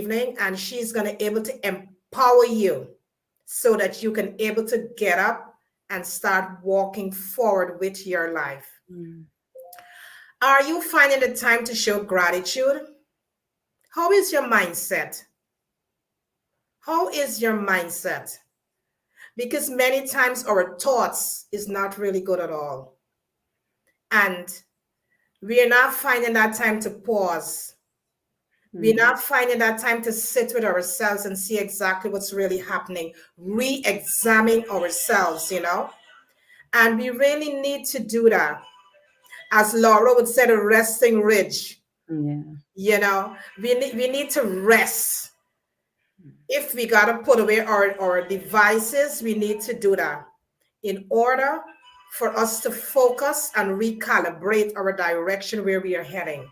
evening, and she's going to able to empower you so that you can able to get up and start walking forward with your life. Mm. Are you finding the time to show gratitude? How is your mindset? How is your mindset? Because many times our thoughts is not really good at all. And we are not finding that time to pause. We're Mm. not finding that time to sit with ourselves and see exactly what's really happening, re-examine ourselves. And we really need to do that. As Laura would say, a resting ridge. Yeah. We need to rest. If we got to put away our devices, we need to do that in order for us to focus and recalibrate our direction where we are heading.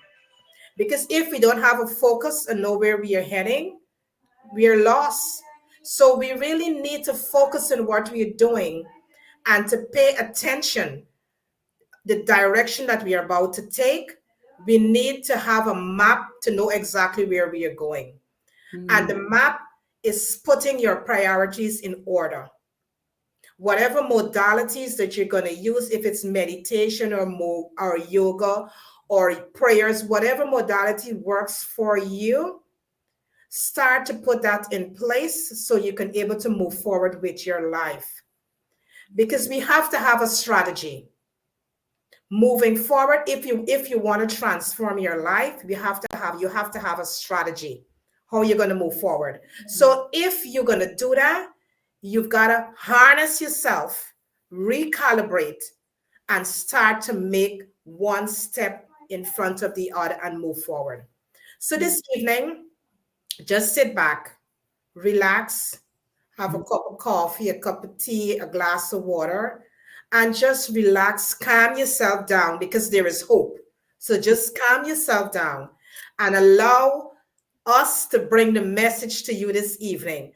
Because if we don't have a focus and know where we are heading, we are lost. So we really need to focus on what we are doing and to pay attention the direction that we are about to take. We need to have a map to know exactly where we are going. And Mm. the map is putting your priorities in order. Whatever modalities that you're going to use, if it's meditation or yoga or prayers, whatever modality works for you, start to put that in place so you can able to move forward with your life. Because we have to have a strategy moving forward. If you want to transform your life, you have to have a strategy how you're going to move forward. So if you're going to do that, you've got to harness yourself, recalibrate, and start to make one step in front of the other and move forward. So this evening, just sit back, relax, have a cup of coffee, a cup of tea, a glass of water, and just relax, calm yourself down because there is hope. So just calm yourself down and allow us to bring the message to you this evening.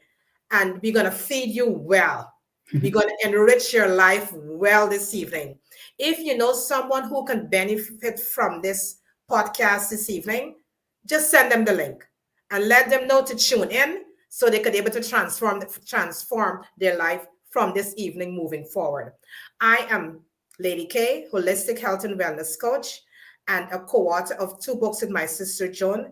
And we're going to feed you well. We're going to enrich your life well this evening. If you know someone who can benefit from this podcast this evening, just send them the link and let them know to tune in so they could be able to transform their life from this evening moving forward. I am Lady K, holistic health and wellness coach, and a co-author of two books with my sister Joan,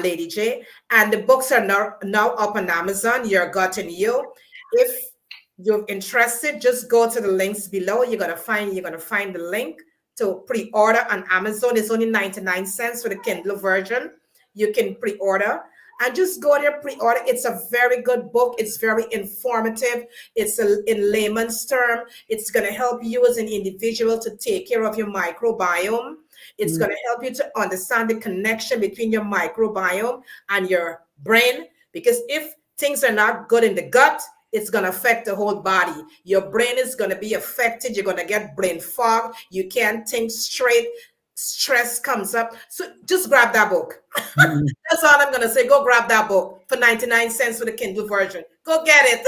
Lady J. And the books are now up on Amazon. Your Gut and You. If you're interested, just go to the links below. You're gonna find the link to pre-order on Amazon. It's only 99 cents for the Kindle version. You can pre-order and just go there, pre-order. It's a very good book. It's very informative. In layman's term, it's going to help you as an individual to take care of your microbiome. It's Mm. going to help you to understand the connection between your microbiome and your brain. Because if things are not good in the gut, it's going to affect the whole body. Your brain is going to be affected. You're going to get brain fog. You can't think straight. Stress comes up. So just grab that book. Mm. That's all I'm going to say. Go grab that book for 99 cents for the Kindle version. Go get it.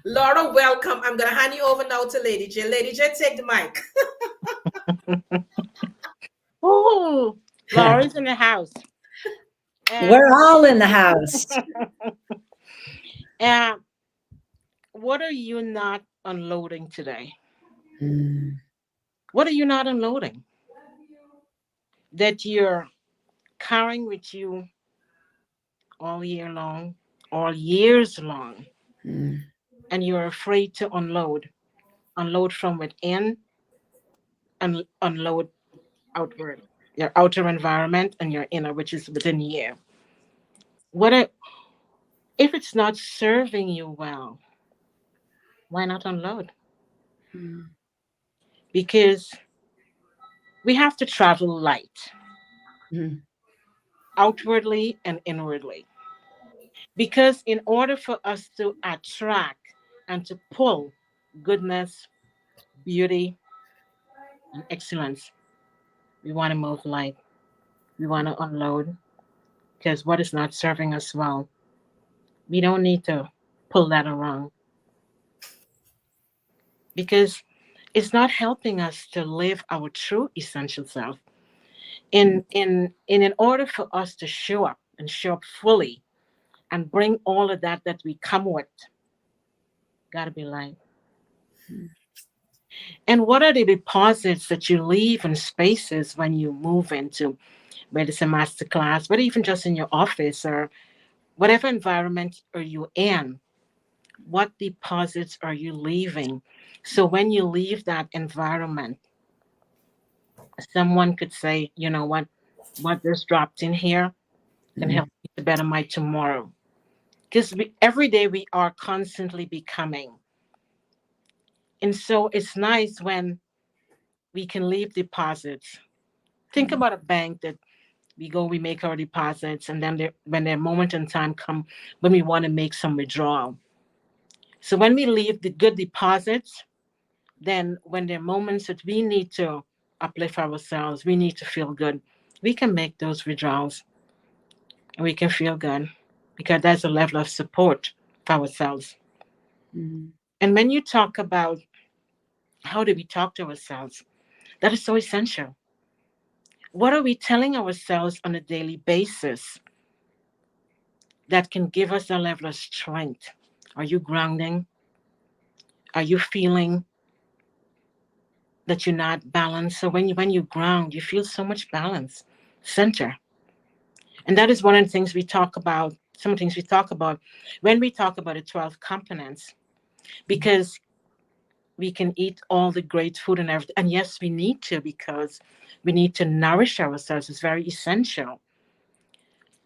Laura, welcome. I'm going to hand you over now to Lady J. Lady J, take the mic. Oh, Laura's in the house. We're And all in the house. uh, what are you not unloading today? Mm. What are you not unloading that you're carrying with you all year long, all years long, Mm. and you're afraid to unload? Unload from within and unload outward. Your outer environment and your inner, which is within you. What a, if it's not serving you well? Why not unload? Mm. Because we have to travel light, Mm. outwardly and inwardly. Because in order for us to attract and to pull goodness, beauty, and excellence, we want to move light. We want to unload because what is not serving us well, we don't need to pull that around because it's not helping us to live our true essential self. In order for us to show up and show up fully and bring all of that we come with. Gotta be light. And what are the deposits that you leave in spaces when you move into, whether it's a master class, whether even just in your office or whatever environment are you in? What deposits are you leaving? So when you leave that environment, someone could say, you know what just dropped in here can help me to better my tomorrow. Because every day we are constantly becoming. And so it's nice when we can leave deposits. Think about a bank that we make our deposits, and then when their moment in time come when we want to make some withdrawal. So when we leave the good deposits, then when there are moments that we need to uplift ourselves, we need to feel good, we can make those withdrawals and we can feel good because there's a level of support for ourselves. And when you talk about how do we talk to ourselves, that is so essential. What are we telling ourselves on a daily basis that can give us a level of strength? Are you grounding? Are you feeling that you're not balanced? So when you ground, you feel so much balance, center. And that is one of the things we talk about, some things we talk about when we talk about the 12 components, because we can eat all the great food and everything. And yes, we need to, because we need to nourish ourselves. It's very essential,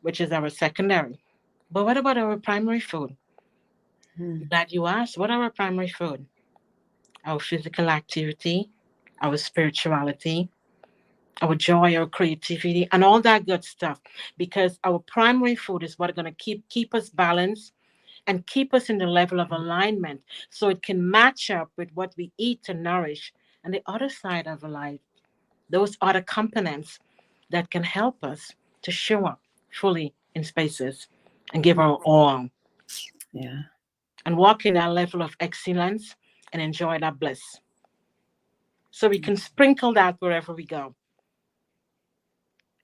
which is our secondary. But what about our primary food? Glad you asked. What are our primary food? Our physical activity, our spirituality, our joy, our creativity, and all that good stuff. Because our primary food is what going to keep us balanced and keep us in the level of alignment, so it can match up with what we eat to nourish. And the other side of our life, those other components that can help us to show up fully in spaces and give our all. Yeah. And walk in that level of excellence and enjoy that bliss. So we can sprinkle that wherever we go.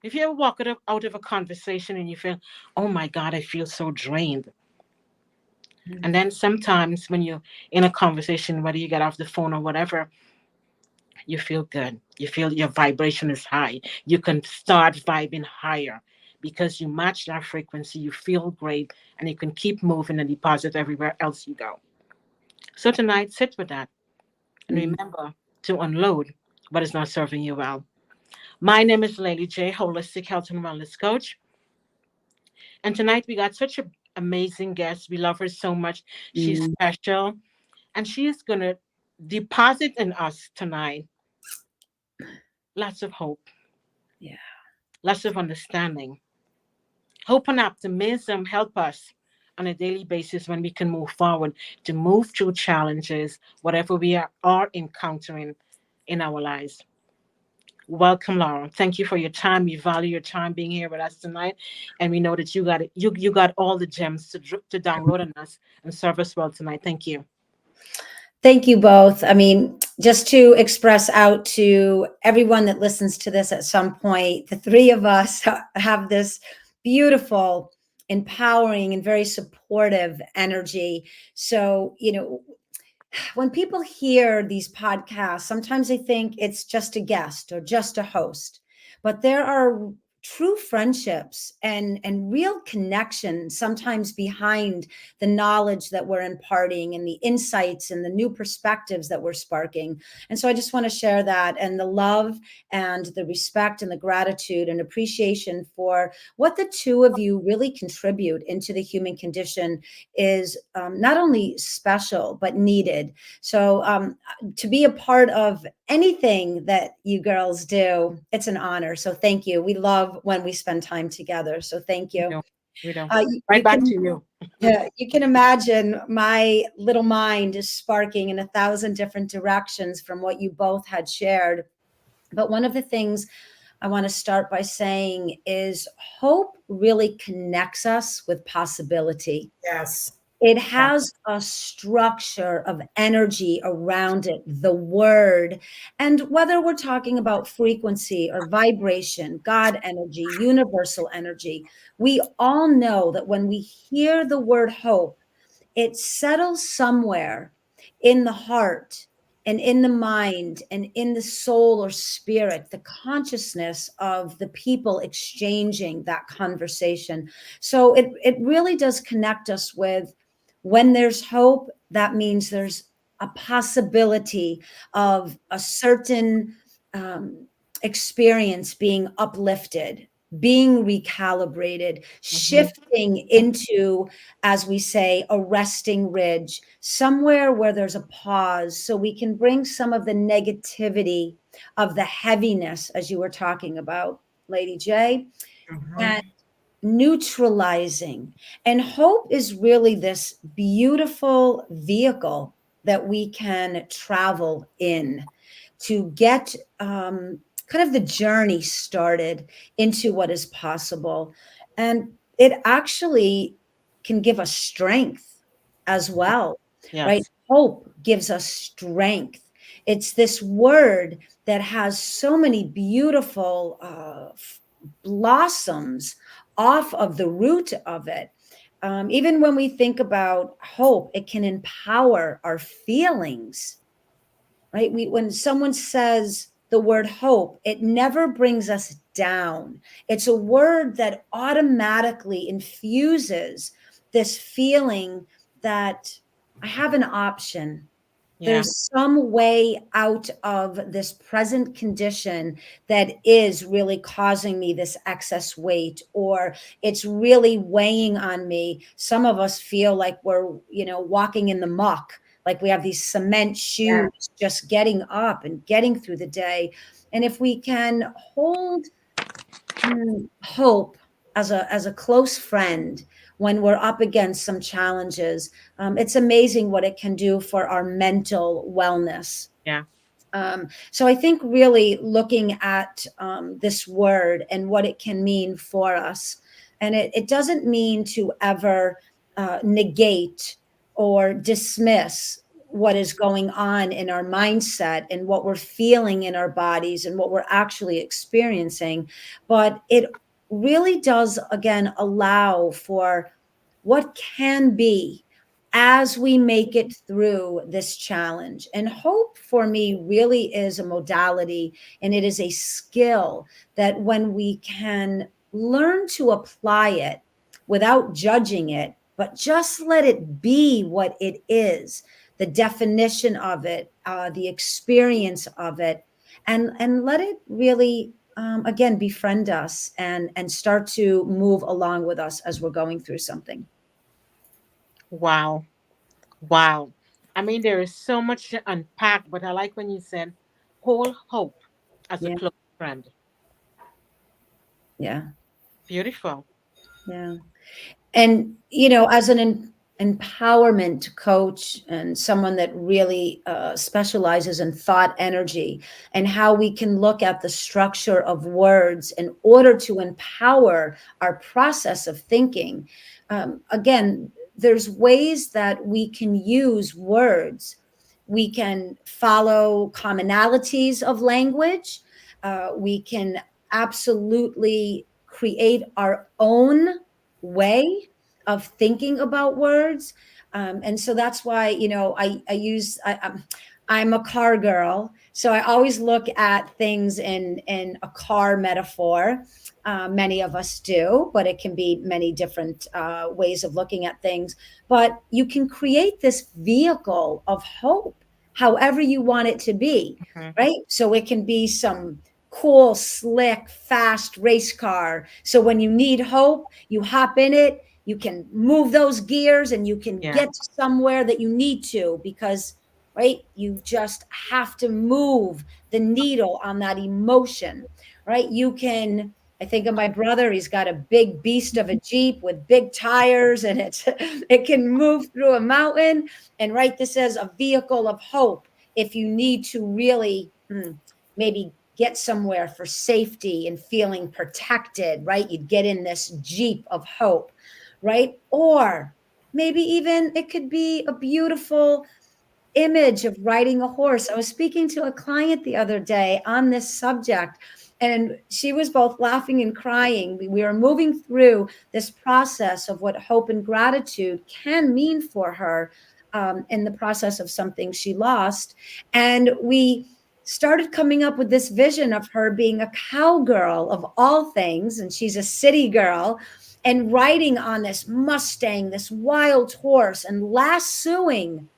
If you ever walk out of a conversation and you feel, oh my God, I feel so drained. And then sometimes when you're in a conversation, whether you get off the phone or whatever, you feel good. You feel your vibration is high. You can start vibing higher because you match that frequency. You feel great, and you can keep moving and deposit everywhere else you go. So tonight, sit with that and remember to unload what is not serving you well. My name is Lady J, Holistic Health and Wellness Coach. And tonight we got such an amazing guest. We love her so much. She's special. And she is going to deposit in us tonight lots of hope, Yeah. lots of understanding. Hope and optimism help us on a daily basis when we can move forward to move through challenges, whatever we are encountering in our lives. Welcome, Laura. Thank you for your time. We value your time being here with us tonight, and we know that you got it. You got all the gems to download on us and serve us well tonight. Thank you. Thank you both. I mean, just to express out to everyone that listens to this at some point, the three of us have this beautiful, empowering, and very supportive energy. So, when people hear these podcasts, sometimes they think it's just a guest or just a host, but there are true friendships and real connection sometimes behind the knowledge that we're imparting and the insights and the new perspectives that we're sparking. And so I just want to share that, and the love and the respect and the gratitude and appreciation for what the two of you really contribute into the human condition is not only special but needed. So to be a part of anything that you girls do, it's an honor. So thank you. We love when we spend time together. So thank you. We do. You Back can, to you. yeah, you can imagine my little mind is sparking in 1,000 different directions from what you both had shared. But one of the things I want to start by saying is hope really connects us with possibility. Yes. It Yeah. has a structure of energy around it, the word. And whether we're talking about frequency or vibration, God energy, universal energy, we all know that when we hear the word hope, it settles somewhere in the heart and in the mind and in the soul or spirit, the consciousness of the people exchanging that conversation. So it really does connect us with, when there's hope, that means there's a possibility of a certain um, experience being uplifted, being recalibrated, Mhm. shifting into, as we say, a resting ridge, somewhere where there's a pause, so we can bring some of the negativity of the heaviness, as you were talking about, Lady J, Mhm. and neutralizing. And hope is really this beautiful vehicle that we can travel in to get kind of the journey started into what is possible. And it actually can give us strength as well, right? Yes. Hope gives us strength. It's this word that has so many beautiful blossoms off of the root of it. Even when we think about hope, it can empower our feelings, right? When someone says the word hope, it never brings us down. It's a word that automatically infuses this feeling that I have an option. Yeah. There's some way out of this present condition that is really causing me this excess weight, or it's really weighing on me. Some of us feel like we're, walking in the muck, like we have these cement Yeah. shoes just getting up and getting through the day. And if we can hold hope as a close friend when we're up against some challenges, it's amazing what it can do for our mental wellness. Yeah. So I think really looking at this word and what it can mean for us, and it doesn't mean to ever negate or dismiss what is going on in our mindset and what we're feeling in our bodies and what we're actually experiencing, but it really does again allow for what can be as we make it through this challenge. And hope for me really is a modality, and it is a skill that when we can learn to apply it without judging it, but just let it be what it is, the definition of it, the experience of it, and let it really again befriend us and start to move along with us as we're going through something. Wow. Wow. I mean, there is so much to unpack, but I like when you said whole hope as a Yeah, close friend. yeah, Beautiful. yeah. And as an empowerment coach and someone that really specializes in thought energy and how we can look at the structure of words in order to empower our process of thinking, again, there's ways that we can use words. We can follow commonalities of language. We can absolutely create our own way of thinking about words. And so that's why, I'm a car girl. So I always look at things in a car metaphor. Many of us do, but it can be many different ways of looking at things. But you can create this vehicle of hope, however you want it to be, Mhm. right? So it can be some cool, slick, fast race car. So when you need hope, you hop in it, you can move those gears and you can Yeah. get to somewhere that you need to because, right, you just have to move the needle on that emotion, right? You can. I think of my brother. He's got a big beast of a Jeep with big tires, and it can move through a mountain. And right, this is a vehicle of hope. If you need to really maybe get somewhere for safety and feeling protected, right? You'd get in this Jeep of hope, right? Or Maybe even it could be a beautiful image of riding a horse. I was speaking to a client the other day on this subject, and she was both laughing and crying. We were moving through this process of what hope and gratitude can mean for her in the process of something she lost. And we started coming up with this vision of her being a cowgirl of all things, and she's a city girl, and riding on this Mustang, this wild horse, and lassoing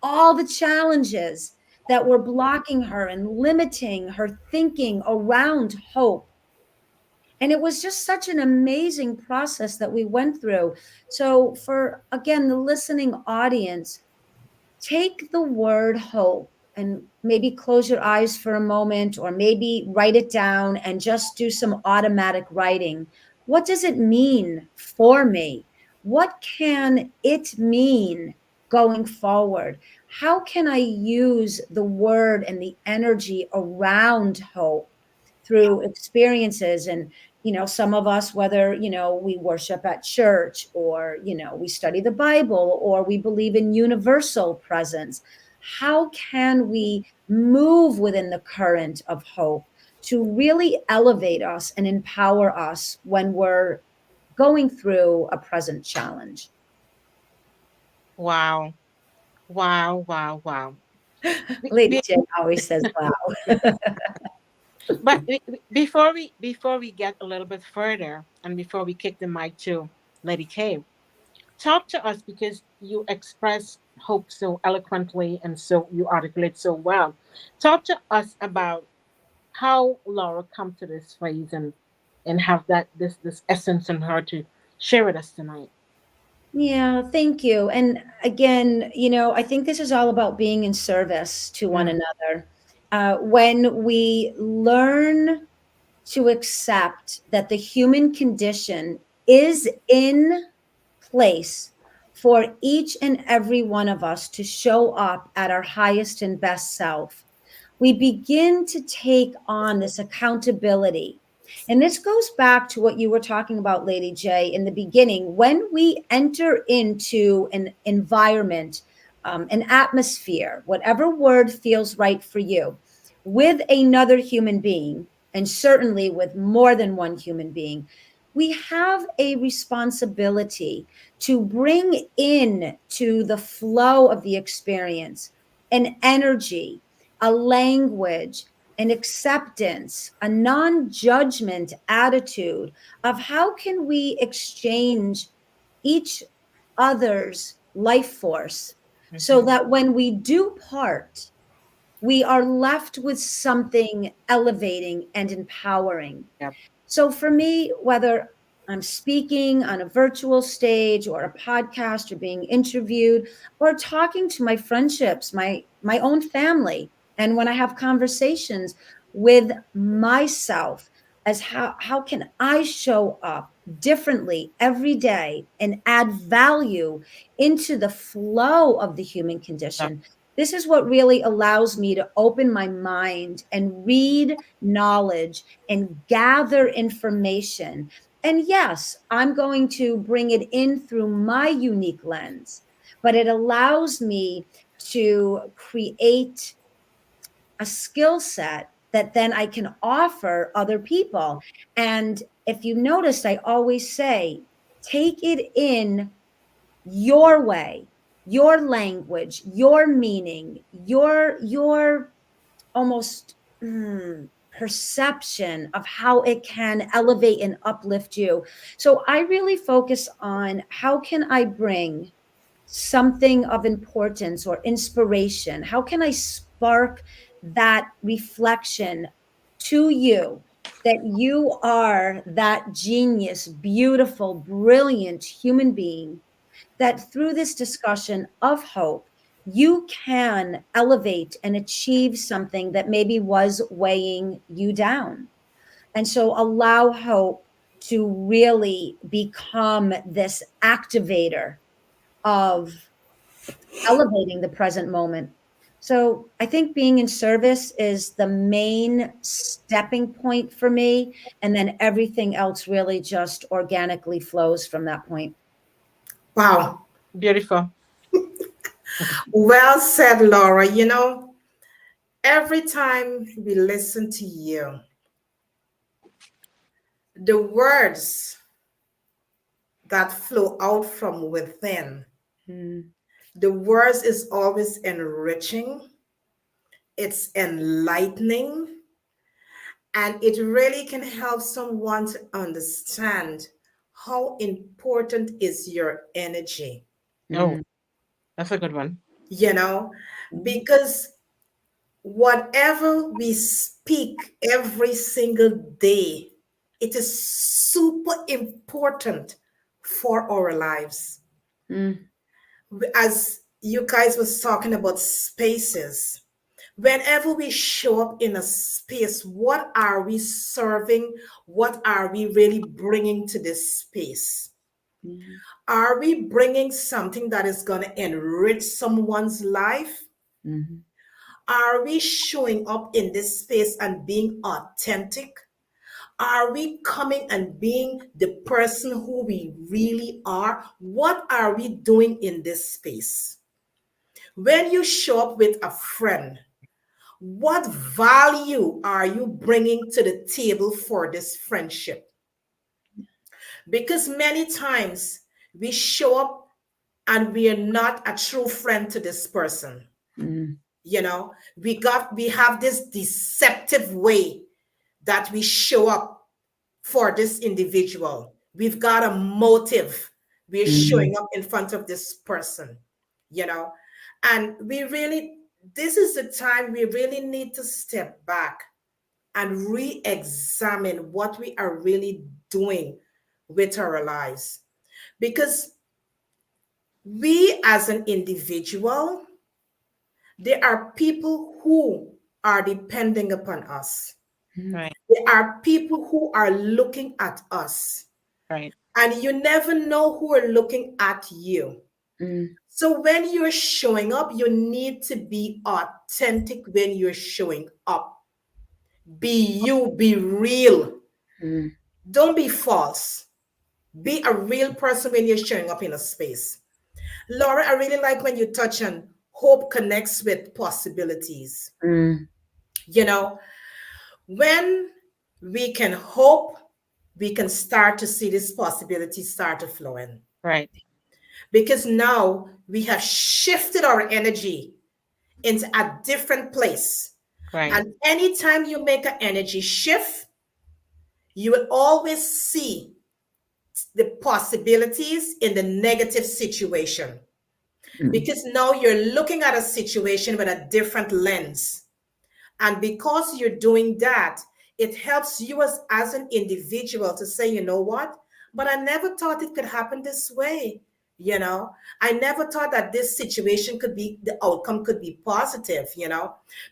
all the challenges that were blocking her and limiting her thinking around hope. And it was just such an amazing process that we went through. So, for again, the listening audience, take the word hope and maybe close your eyes for a moment, or maybe write it down and just do some automatic writing. What does it mean for me? What can it mean going forward? How can I use the word and the energy around hope through experiences? And some of us, whether we worship at church, or we study the Bible, or we believe in universal presence, how can we move within the current of hope to really elevate us and empower us when we're going through a present challenge? Wow. Wow, wow, wow. Lady Be- J always says wow. But before we get a little bit further, and before we kick the mic to Lady K, talk to us, because you express hope so eloquently and so you articulate so well. Talk to us about how Laura come to this phrase, and have that this essence in her to share with us tonight. Yeah, thank you. And again, I think this is all about being in service to one Mm, another. When we learn to accept that the human condition is in place for each and every one of us to show up at our highest and best self, we begin to take on this accountability. And this goes back to what you were talking about, Lady J, in the beginning. When we enter into an environment, an atmosphere, whatever word feels right for you, with another human being, and certainly with more than one human being, we have a responsibility to bring in to the flow of the experience an energy, a language, an acceptance, a non-judgment attitude of how can we exchange each other's life force, so mhm. that when we do part, we are left with something elevating and empowering. Yep. So for me, whether I'm speaking on a virtual stage, or a podcast, or being interviewed, or talking to my friendships, my own family, and when I have conversations with myself, as how can I show up differently every day and add value into the flow of the human Love. condition. This is what really allows me to open my mind and read knowledge and gather information. And yes, I'm going to bring it in through my unique lens, but it allows me to create a skill set that then I can offer other people. And if you noticed, I always say, take it in your way, your language, your meaning, your almost perception of how it can elevate and uplift you. So I really focus on how can I bring something of importance or inspiration? How can I spark that reflection to you, that you are that genius, beautiful, brilliant human being, that through this discussion of hope, you can elevate and achieve something that maybe was weighing you down. And so allow hope to really become this activator of elevating the present moment. So I think being in service is the main stepping point for me. And then everything else really just organically flows from that point. Wow. Beautiful. Well said, Laura. Every time we listen to you, the words that flow out from within, Mm, the words is always enriching, it's enlightening, and it really can help someone to understand how important is your energy, Oh, mm, that's a good one. you know, mm, because whatever we speak every single day, it is super important for our lives. mm, As you guys was talking about spaces, whenever we show up in a space, what are we serving? What are we really bringing to this space? mm, Are we bringing something that is going to enrich someone's life? mm, Are we showing up in this space and being authentic? Are we coming and being the person who we really are? What are we doing in this space? When you show up with a friend, what value are you bringing to the table for this friendship? Because many times we show up and we are not a true friend to this person. mm, We have this deceptive way that we show up for this individual. We've got a motive. We're mm, showing up in front of this person, you know, and this is the time we really need to step back and re examine what we are really doing with our lives. Because we, as an individual, there are people who are depending upon us. mm, Right. There are people who are looking at us. Right. And you never know who are looking at you. mm, So when you're showing up, you need to be authentic when you're showing up. Be you, be real. mm, Don't be false. Be a real person when you're showing up in a space. Laura, I really like when you touch on hope connects with possibilities. mm, You know, when we can hope, we can start to see this possibility start to flow in. Right. Because now we have shifted our energy into a different place. Right. And anytime you make an energy shift, you will always see the possibilities in the negative situation. mm, Because now you're looking at a situation with a different lens. And because you're doing that, it helps you as an individual to say, you know what? But I never thought it could happen this way. I never thought that this situation could be, the outcome could be positive.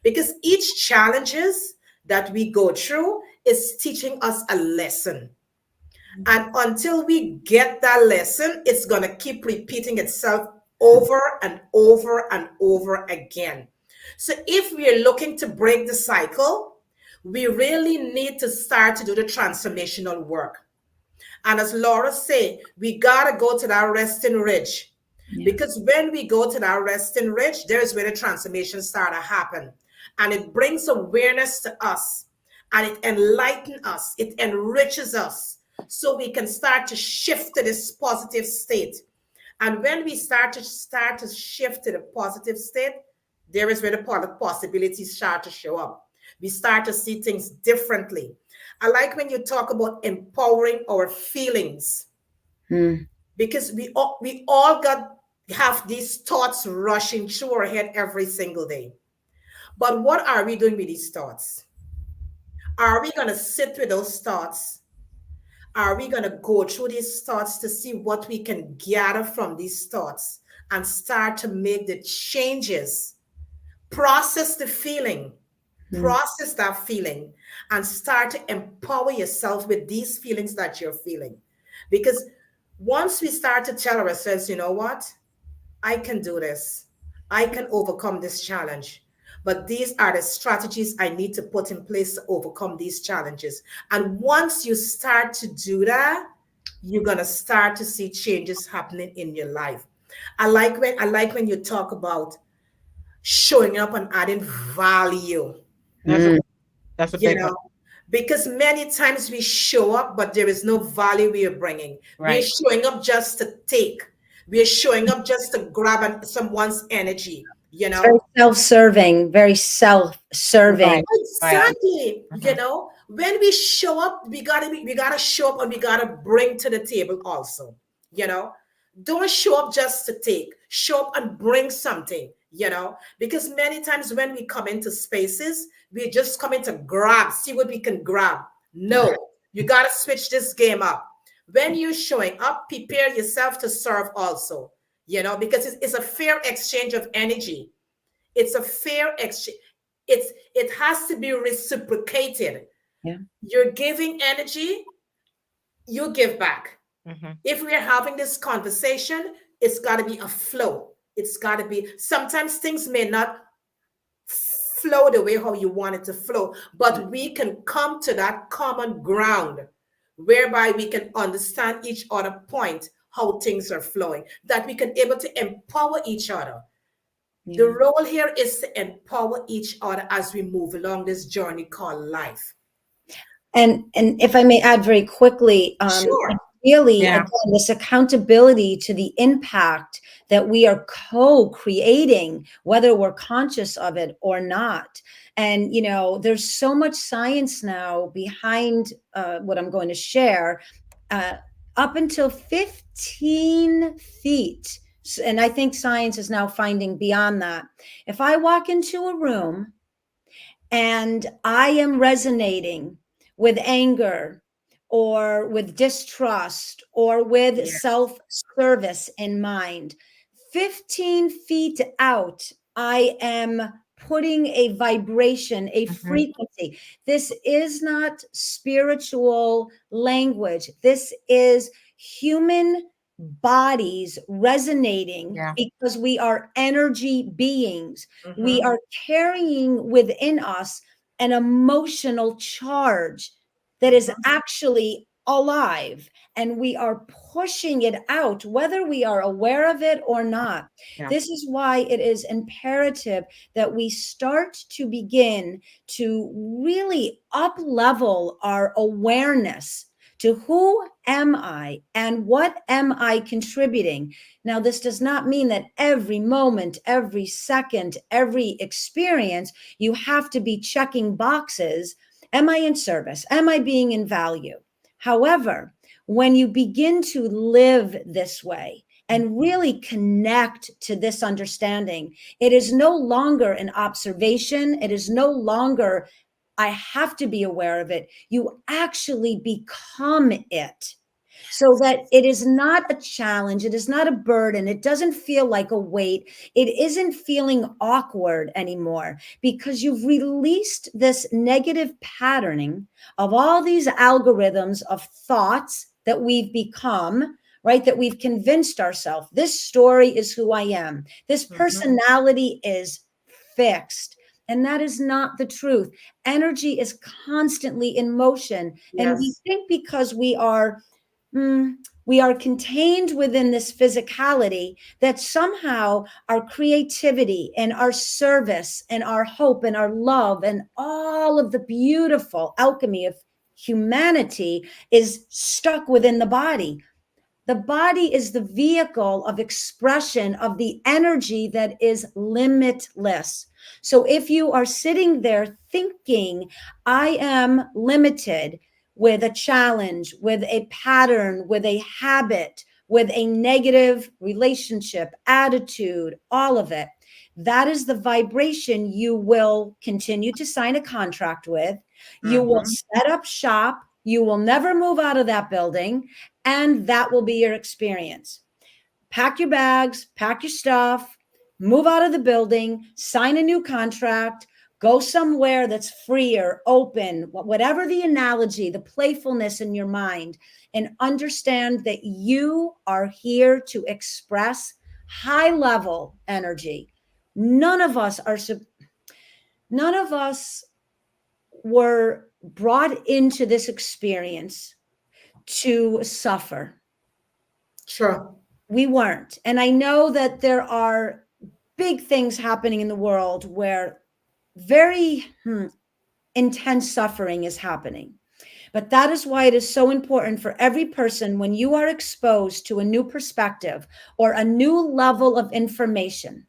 Because each challenges that we go through is teaching us a lesson. And until we get that lesson, it's going to keep repeating itself over and over and over again. So if we are looking to break the cycle, we really need to start to do the transformational work. And as Laura said, we got to go to that resting ridge. yeah. Because when we go to that resting ridge, there's where the transformation start to happen. And it brings awareness to us and it enlightens us, it enriches us so we can start to shift to this positive state. And when we start to shift to the positive state, there is where the possibilities start to show up. We start to see things differently. I like when you talk about empowering our feelings Mm, because we all got have these thoughts rushing through our head every single day. But what are we doing with these thoughts? Are we going to sit with those thoughts? Are we going to go through these thoughts to see what we can gather from these thoughts and start to make the changes, process the feeling, mm, process that feeling, and start to empower yourself with these feelings that you're feeling? Because once we start to tell ourselves, you know what, I can do this, I can overcome this challenge. But these are the strategies I need to put in place to overcome these challenges. And once you start to do that, you're going to start to see changes happening in your life. I like when you talk about showing up and adding value, That's a Mm, that's a you big one. know, because many times we show up, but there is no value we are bringing. We are Right. showing up just to take. We are showing up just to grab someone's energy, you it's very know. self-serving, very self-serving. Right. Right. Exactly. Mhm. When we show up, we gotta show up and we gotta bring to the table also. You know, don't show up just to take. Show up and bring something. Because many times when we come into spaces, we just come in to grab, see what we can grab. No, you gotta switch this game up. When you're showing up, prepare yourself to serve also. Because it's a fair exchange of energy. It's a fair exchange. It has to be reciprocated. Yeah. You're giving energy, you give back. Mhm. If we're having this conversation, it's got to be a flow. It's got to be, sometimes things may not flow the way how you want it to flow, but we can come to that common ground whereby we can understand each other point how things are flowing, that we can able to empower each other. The Yeah. role here is to empower each other as we move along this journey called life. And if I may add very quickly, Sure. really, Yeah. again, this accountability to the impact that we are co-creating, whether we're conscious of it or not. And there's so much science now behind what I'm going to share. Uh, Up until 15 feet, and I think science is now finding beyond that. If I walk into a room and I am resonating with anger or with distrust or with Yes. self service in mind, 15 feet out, I am putting a vibration, a Mhm. frequency. This is not spiritual language. This is human bodies resonating Yeah. because we are energy beings. We Mm-hmm. are carrying within us an emotional charge that is Mm-hmm. actually alive, and we are pushing it out, whether we are aware of it or not. Yeah. This is why it is imperative that we start to begin to really up level our awareness to who am I and what am I contributing. Now, this does not mean that every moment, every second, every experience, you have to be checking boxes. Am I in service? Am I being in value? However, when you begin to live this way and really connect to this understanding, it is no longer an observation. It is no longer, I have to be aware of it. You actually become it. So that it is not a challenge, it is not a burden, it doesn't feel like a weight, it isn't feeling awkward anymore because you've released this negative patterning of all these algorithms of thoughts that we've become, right? That we've convinced ourselves this story is who I am, this Mm-hmm. personality is fixed. And that is not the truth. Energy is constantly in motion. And we Yes. think because mm, we are contained within this physicality that somehow our creativity and our service and our hope and our love and all of the beautiful alchemy of humanity is stuck within the body. The body is the vehicle of expression of the energy that is limitless. So if you are sitting there thinking, I am limited with a challenge, with a pattern, with a habit, with a negative relationship, attitude, all of it, that is the vibration you will continue to sign a contract with. You will Mm-hmm. set up shop. You will never move out of that building, and that will be your experience. Pack your bags, pack your stuff, move out of the building, sign a new contract, go somewhere that's freer, open, whatever the analogy, the playfulness in your mind, and understand that you are here to express high level energy. None of us are, none of us were brought into this experience to suffer. Sure. We weren't. And I know that there are big things happening in the world where very intense suffering is happening. But that is why it is so important for every person, when you are exposed to a new perspective or a new level of information,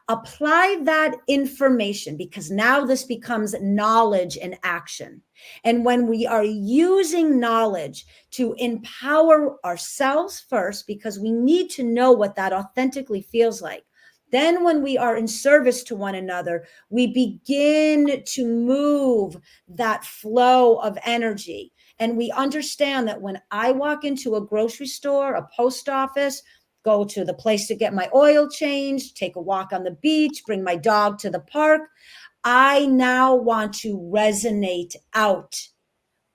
apply that information, because now this becomes knowledge in action. And when we are using knowledge to empower ourselves first, because we need to know what that authentically feels like, then when we are in service to one another, we begin to move that flow of energy. And we understand that when I walk into a grocery store, a post office, go to the place to get my oil changed, take a walk on the beach, bring my dog to the park, I now want to resonate out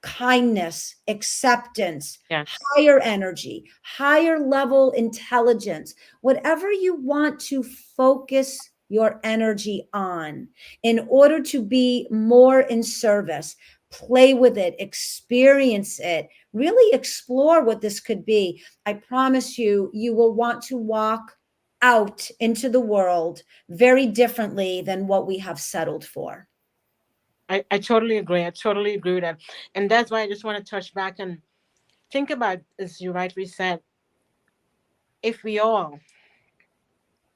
kindness, acceptance, Yes. higher energy, higher level intelligence, whatever you want to focus your energy on in order to be more in service. Play with it, experience it, really explore what this could be. I promise you, you will want to walk out into the world very differently than what we have settled for. I totally agree. I totally agree with that. And that's why I just want to touch back and think about, as you rightly said, if we all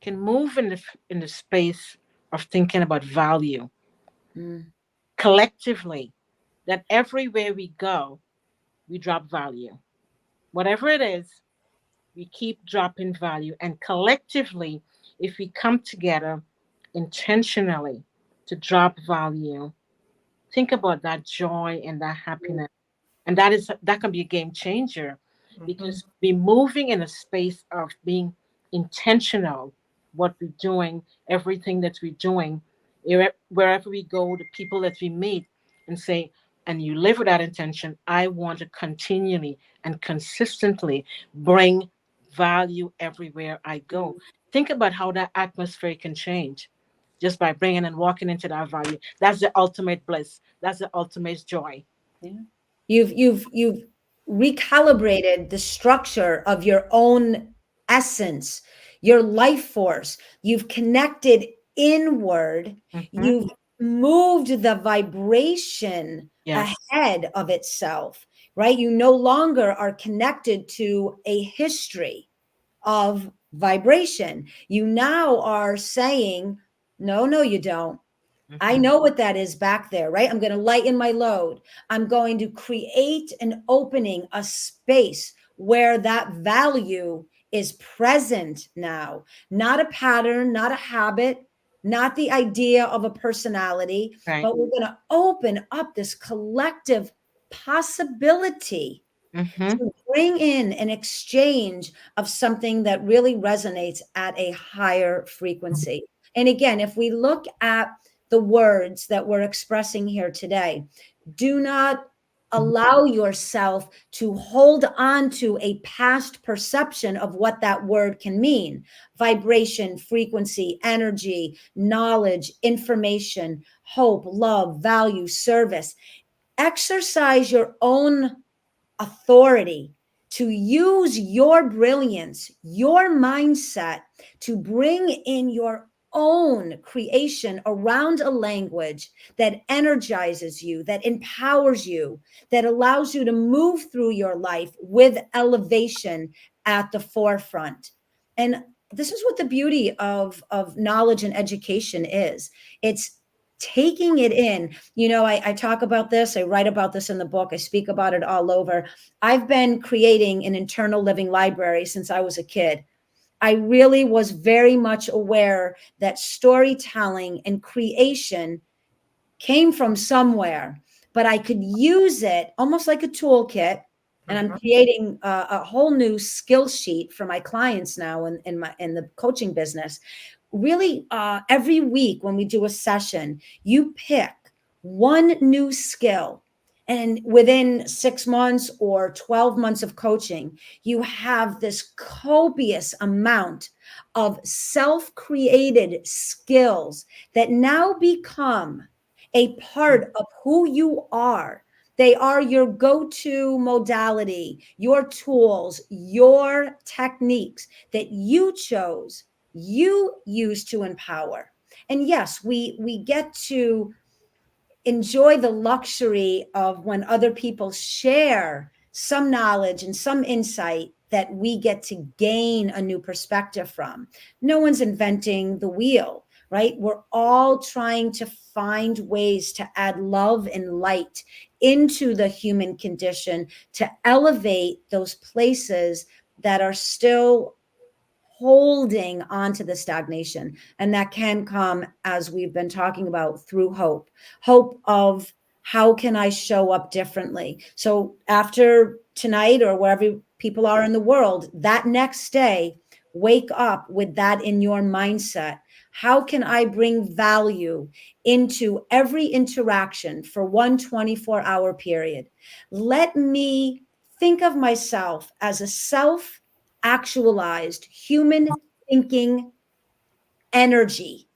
can move in the space of thinking about value Mm. collectively, that everywhere we go, we drop value. Whatever it is, we keep dropping value. And collectively, if we come together intentionally to drop value, think about that joy and that happiness. And that can be a game changer, Mhm. because we're moving in a space of being intentional, what we're doing, everything that we're doing, wherever we go, the people that we meet, and say, and you live with that intention, I want to continually and consistently bring value everywhere I go. Think about how that atmosphere can change just by bringing and walking into that value. That's the ultimate bliss. That's the ultimate joy. Yeah. You've recalibrated the structure of your own essence, your life force. You've connected inward. Hmm. You've moved the vibration Yes. ahead of itself, right? You no longer are connected to a history of vibration. You now are saying, no, no, you don't. I Hmm. know what that is back there, right? I'm going to lighten my load. I'm going to create an opening, a space where that value is present now, not a pattern, not a habit, not the idea of a personality, Right. but we're going to open up this collective possibility Hmm. to bring in an exchange of something that really resonates at a higher frequency. And again, if we look at the words that we're expressing here today, do not allow yourself to hold on to a past perception of what that word can mean: vibration, frequency, energy, knowledge, information, hope, love, value, service. Exercise your own authority to use your brilliance, your mindset, to bring in your own creation around a language that energizes you, that empowers you, that allows you to move through your life with elevation at the forefront. And this is what the beauty of knowledge and education is. It's taking it in. You know, I talk about this, I write about this in the book, I speak about it all over. I've been creating an internal living library since I was a kid. I really was very much aware that storytelling and creation came from somewhere, but I could use it almost like a toolkit. And I'm Mhm. creating a whole new skill sheet for my clients now in the coaching business. Really, every week when we do a session, you pick one new skill. And within 6 months or 12 months of coaching, you have this copious amount of self created skills that now become a part of who you are, They are your go-to modality, your tools, your techniques that you chose, you use to empower. And yes, we get to enjoy the luxury of when other people share some knowledge and some insight that we get to gain a new perspective from. No one's inventing the wheel, right? We're all trying to find ways to add love and light into the human condition to elevate those places that are still holding on to the stagnation. And that can come, as we've been talking about, through hope of how can I show up differently? So after tonight or wherever people are in the world, that next day, wake up with that in your mindset. How can I bring value into every interaction for one 24-hour period? Let me think of myself as a self actualized human thinking energy.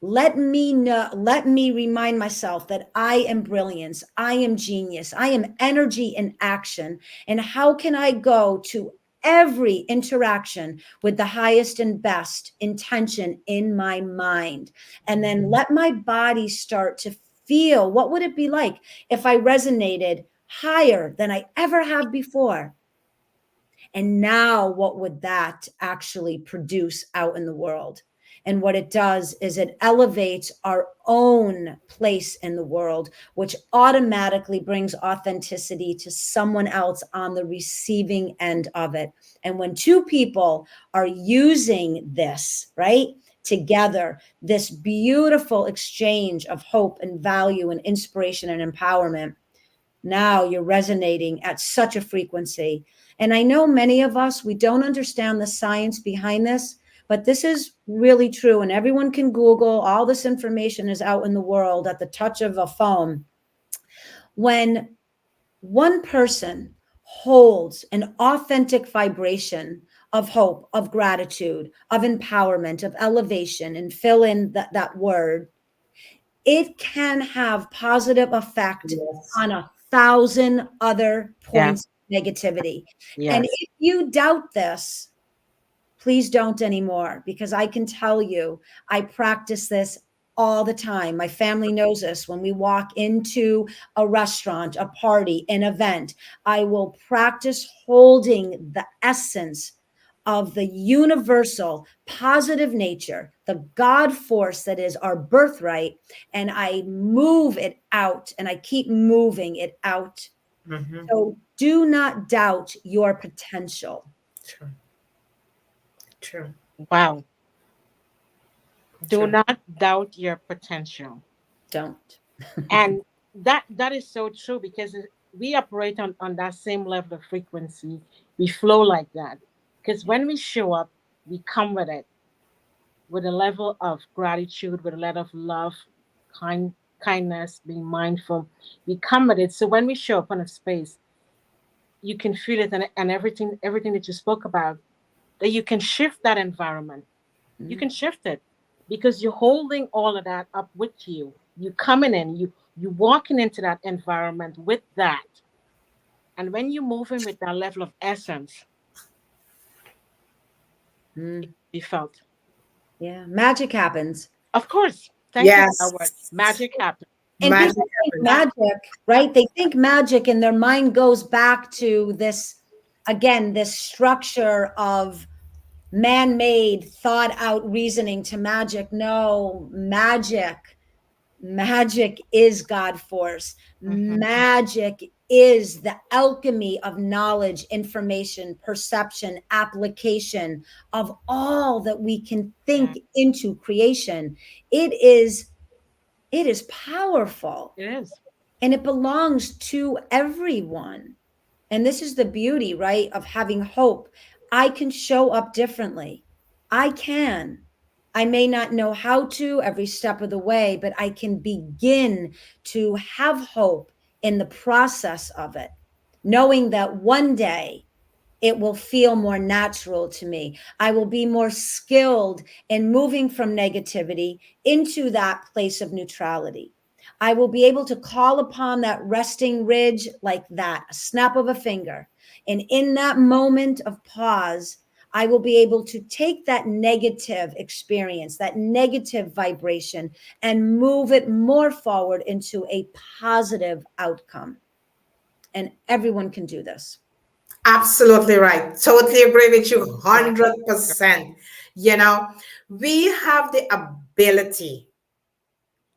Let me know, let me remind myself that I am brilliance, I am genius, I am energy in action. And how can I go to every interaction with the highest and best intention in my mind? And then let my body start to feel what would it be like if I resonated higher than I ever have before? And now, what would that actually produce out in the world? And what it does is it elevates our own place in the world, which automatically brings authenticity to someone else on the receiving end of it. And when two people are using this, right, together, this beautiful exchange of hope and value and inspiration and empowerment, now you're resonating at such a frequency. And I know many of us, we don't understand the science behind this, but this is really true. And everyone can Google, all this information is out in the world at the touch of a phone. When one person holds an authentic vibration of hope, of gratitude, of empowerment, of elevation, and fill in that word, it can have positive effect Yes. on 1,000 other Yeah. points of negativity. And Yes. if you doubt this, please don't anymore, because I can tell you, I practice this all the time. My family knows this. When we walk into a restaurant, a party, an event, I will practice holding the essence of the universal positive nature, the God force that is our birthright, and I move it out and I keep moving it out. Mm-hmm. So do not doubt your potential. True. True. Wow. Do True. not doubt your potential. Don't. And that is so true, because we operate on that same level of frequency. We flow like that. Because when we show up, we come with a level of gratitude, with a level of love, kindness, being mindful. We come with it. So when we show up on a space, you can feel it, and everything that you spoke about, that you can shift that environment. You can shift it because you're holding all of that up with you. You coming in, you walking into that environment with that. And when you move in with that level of essence, Mm, you felt. yeah, magic happens. Of course. Thank you for that word. Yes. Magic happens. And Magic people think happens. That magic, right? They think magic, and their mind goes back to this, again, this structure of man made, thought out reasoning to magic. No, magic is God force. mhm, Magic is the alchemy of knowledge, information, perception, application of all that we can yeah, think into creation. It is powerful, it is. and it belongs to everyone. And this is the beauty, right, of having hope. I can show up differently. I can. I may not know how to every step of the way, but I can begin to have hope in the process of it, knowing that one day it will feel more natural to me. I will be more skilled in moving from negativity into that place of neutrality. I will be able to call upon that resting ridge like that, a snap of a finger. And in that moment of pause, I will be able to take that negative experience, that negative vibration, and move it more forward into a positive outcome. And everyone can do this. Absolutely right. Totally agree with you Correct. 100%. You know, we have the ability,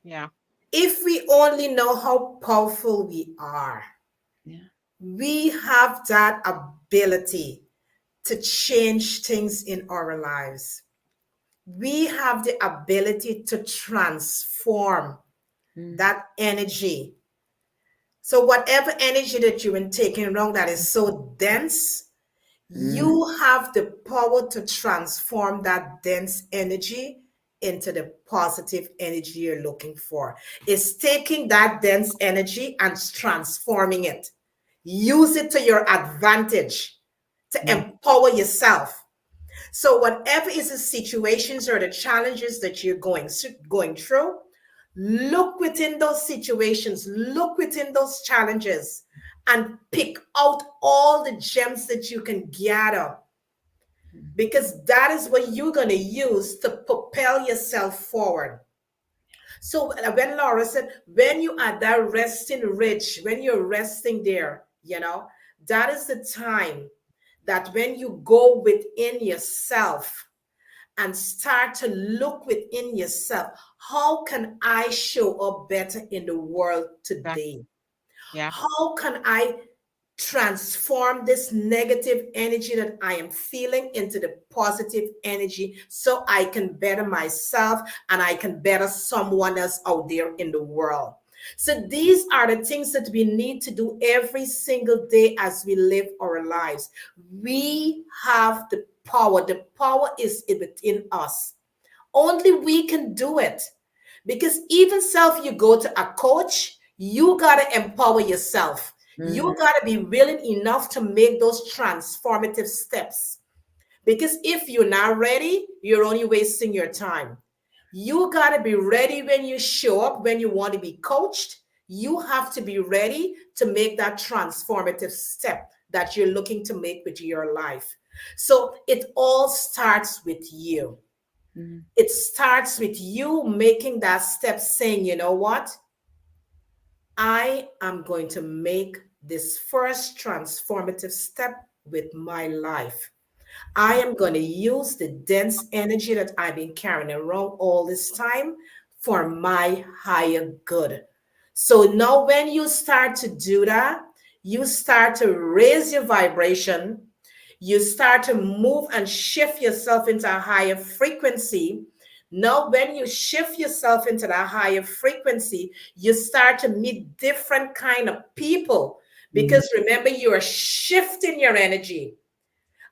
Yeah. if we only know how powerful we are, Yeah. we have that ability to change things in our lives. We have the ability to transform Mm, that energy. So, whatever energy that you've been taking around that is so dense, mm, you have the power to transform that dense energy into the positive energy you're looking for. It's taking that dense energy and transforming it. Use it to your advantage to mm, empower yourself. So whatever is the situations or the challenges that you're going through, look within those situations, look within those challenges, and pick out all the gems that you can gather, mm. because that is what you're going to use to propel yourself forward. So when Laura said, when you are that resting ridge, when you're resting there, that is the time that when you go within yourself and start to look within yourself, how can I show up better in the world That, today? yeah. How can I transform this negative energy that I am feeling into the positive energy so I can better myself and I can better someone else out there in the world? So these are the things that we need to do every single day as we live our lives. We have the power. The power is within us. Only we can do it. Because even self, you go to a coach, you got to empower yourself. Mhm. You got to be willing enough to make those transformative steps. Because if you're not ready, you're only wasting your time. You got to be ready when you show up, when you want to be coached. You have to be ready to make that transformative step that you're looking to make with your life. So it all starts with you. Mhm. It starts with you making that step, saying, you know what? I am going to make this first transformative step with my life. I am going to use the dense energy that I've been carrying around all this time for my higher good. So now, when you start to do that, you start to raise your vibration, you start to move and shift yourself into a higher frequency. Now, when you shift yourself into that higher frequency, you start to meet different kind of people, Mhm. because remember, you are shifting your energy.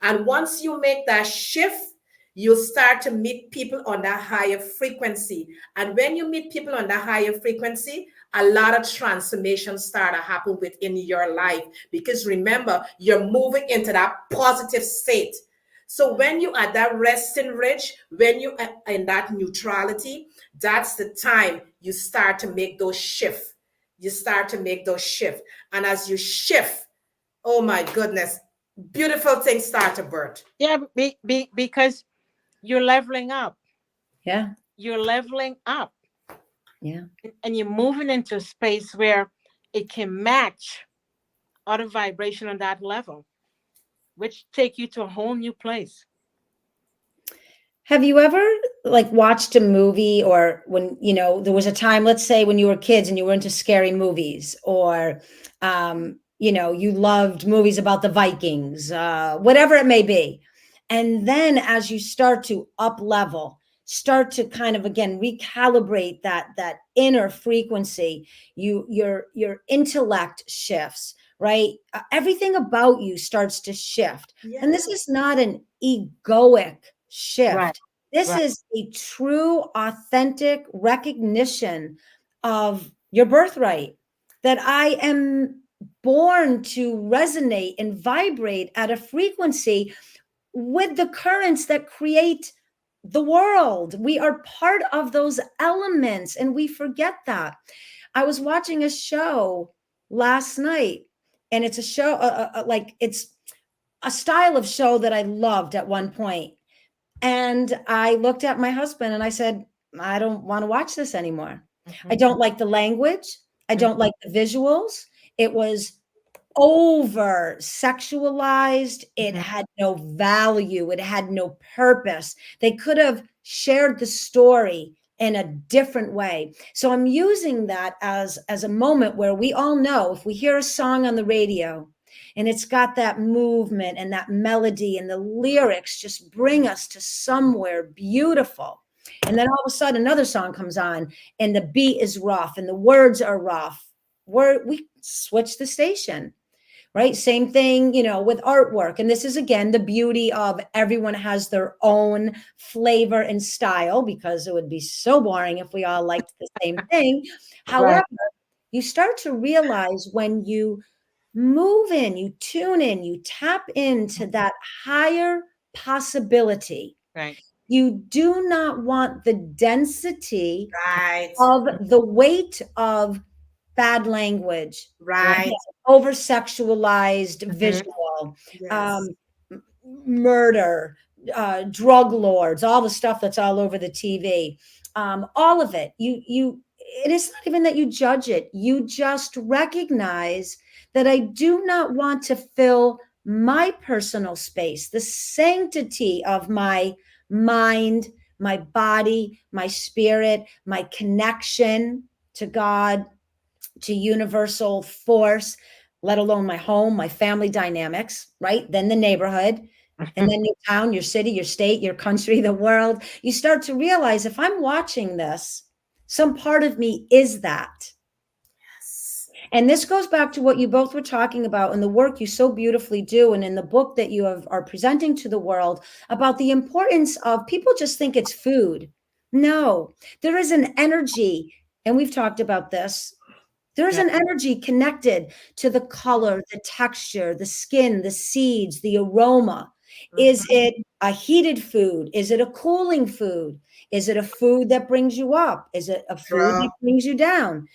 And once you make that shift, you start to meet people on that higher frequency. And when you meet people on that higher frequency, a lot of transformations start to happen within your life. Because remember, you're moving into that positive state. So when you are that resting ridge, when you are in that neutrality, that's the time you start to make those shifts. You start to make those shifts. And as you shift, oh my goodness, beautiful things start to birth. Yeah, because you're leveling up. Yeah. You're leveling up, Yeah. and you're moving into a space where it can match other vibration on that level, which take you to a whole new place. Have you ever like watched a movie, or when, there was a time, let's say when you were kids and you were into scary movies, or, you loved movies about the Vikings, whatever it may be. And then as you start to up level, start to kind of again recalibrate that inner frequency, your intellect shifts, right? Everything about you starts to shift. And this Yes. is not an egoic Right, shift. This right. is a true, authentic recognition of your birthright, that I am born to resonate and vibrate at a frequency with the currents that create the world. We are part of those elements, and we forget that. I was watching a show last night, and it's a show, like it's a style of show that I loved at one point. And I looked at my husband and I said, I don't want to watch this anymore. I don't like the language. I don't like the visuals. It was over sexualized. It had no value. It had no purpose. They could have shared the story in a different way. So I'm using that as a moment where we all know if we hear a song on the radio and it's got that movement and that melody and the lyrics just bring us to somewhere beautiful. And then all of a sudden another song comes on and the beat is rough and the words are rough. We switch the station. Right. Same thing, with artwork. And this is, again, the beauty of everyone has their own flavor and style, because it would be so boring if we all liked the same thing. However, you start to realize when you move in, you tune in, you tap into that higher possibility. Right. You do not want the density Right. of the weight of bad language, Right. over sexualized visual, Yes. murder, drug lords, all the stuff that's all over the TV, all of it. It is not even that you judge it. You just recognize that I do not want to fill my personal space, the sanctity of my mind, my body, my spirit, my connection to God, to universal force, let alone my home, my family dynamics, right? Then the neighborhood, and then your town, your city, your state, your country, the world. You start to realize if I'm watching this, some part of me is that. Yes. And this goes back to what you both were talking about and the work you so beautifully do, and in the book that you are presenting to the world about the importance of, people just think it's food. No, there is an energy, and we've talked about this. There's an energy connected to the color, the texture, the skin, the seeds, the aroma. Is it a heated food? Is it a cooling food? Is it a food that brings you up? Is it a food that brings you down?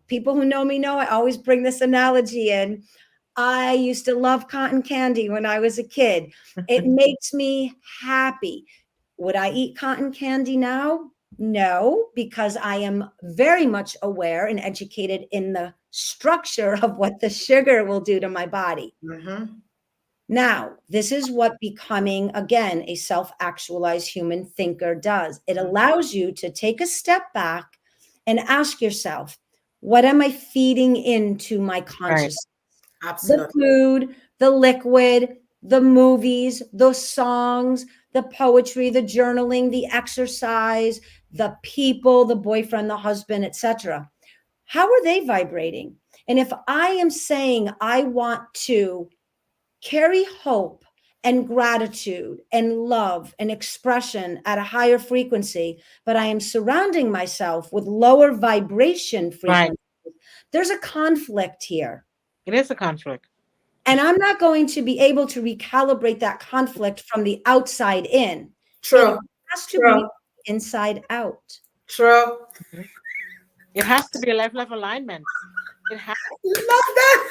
People who know me know I always bring this analogy in. I used to love cotton candy when I was a kid. It makes me happy. Would I eat cotton candy now? No, because I am very much aware and educated in the structure of what the sugar will do to my body. Now, this is what becoming, again, a self-actualized human thinker does. It allows you to take a step back and ask yourself, what am I feeding into my consciousness? Absolutely. The food, the liquid, the movies, the songs, the poetry, the journaling, the exercise, the people, the boyfriend, the husband, etc. How are they vibrating? And if I am saying I want to carry hope and gratitude and love and expression at a higher frequency, but I am surrounding myself with lower vibration frequencies, there's a conflict here. It is a conflict. And I'm not going to be able to recalibrate that conflict from the outside in. True. It has to be inside out. True. It has to be a level of alignment. It has Love that.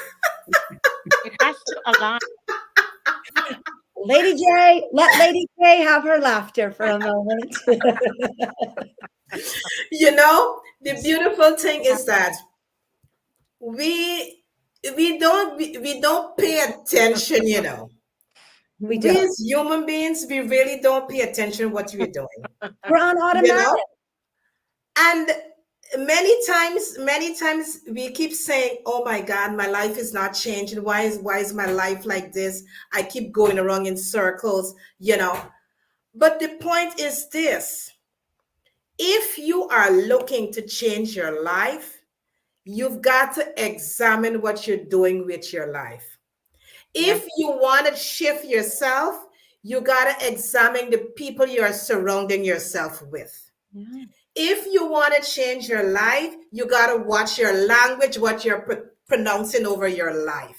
to align. Lady J, let Lady J have her laughter for a moment. The beautiful thing is that we don't pay attention, We We do. as human beings, we really don't pay attention what we're doing. We're on automatic. And many times we keep saying, oh my God, my life is not changing. Why is my life like this? I keep going around in circles, But the point is this: if you are looking to change your life, you've got to examine what you're doing with your life. If you want to shift yourself, you got to examine the people you are surrounding yourself with. If you want to change your life, you got to watch your language, what you're pronouncing over your life.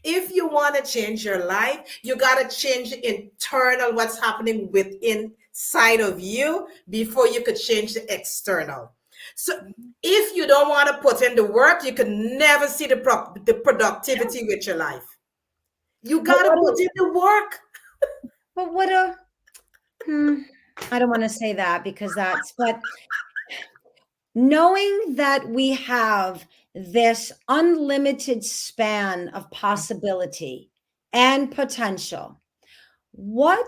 If you want to change your life, you got to change internal, what's happening within side of you before you could change the external. So if you don't want to put in the work, you can never see the productivity with your life. You But got to put in the work. but what a I don't want to say that because but knowing that we have this unlimited span of possibility and potential, what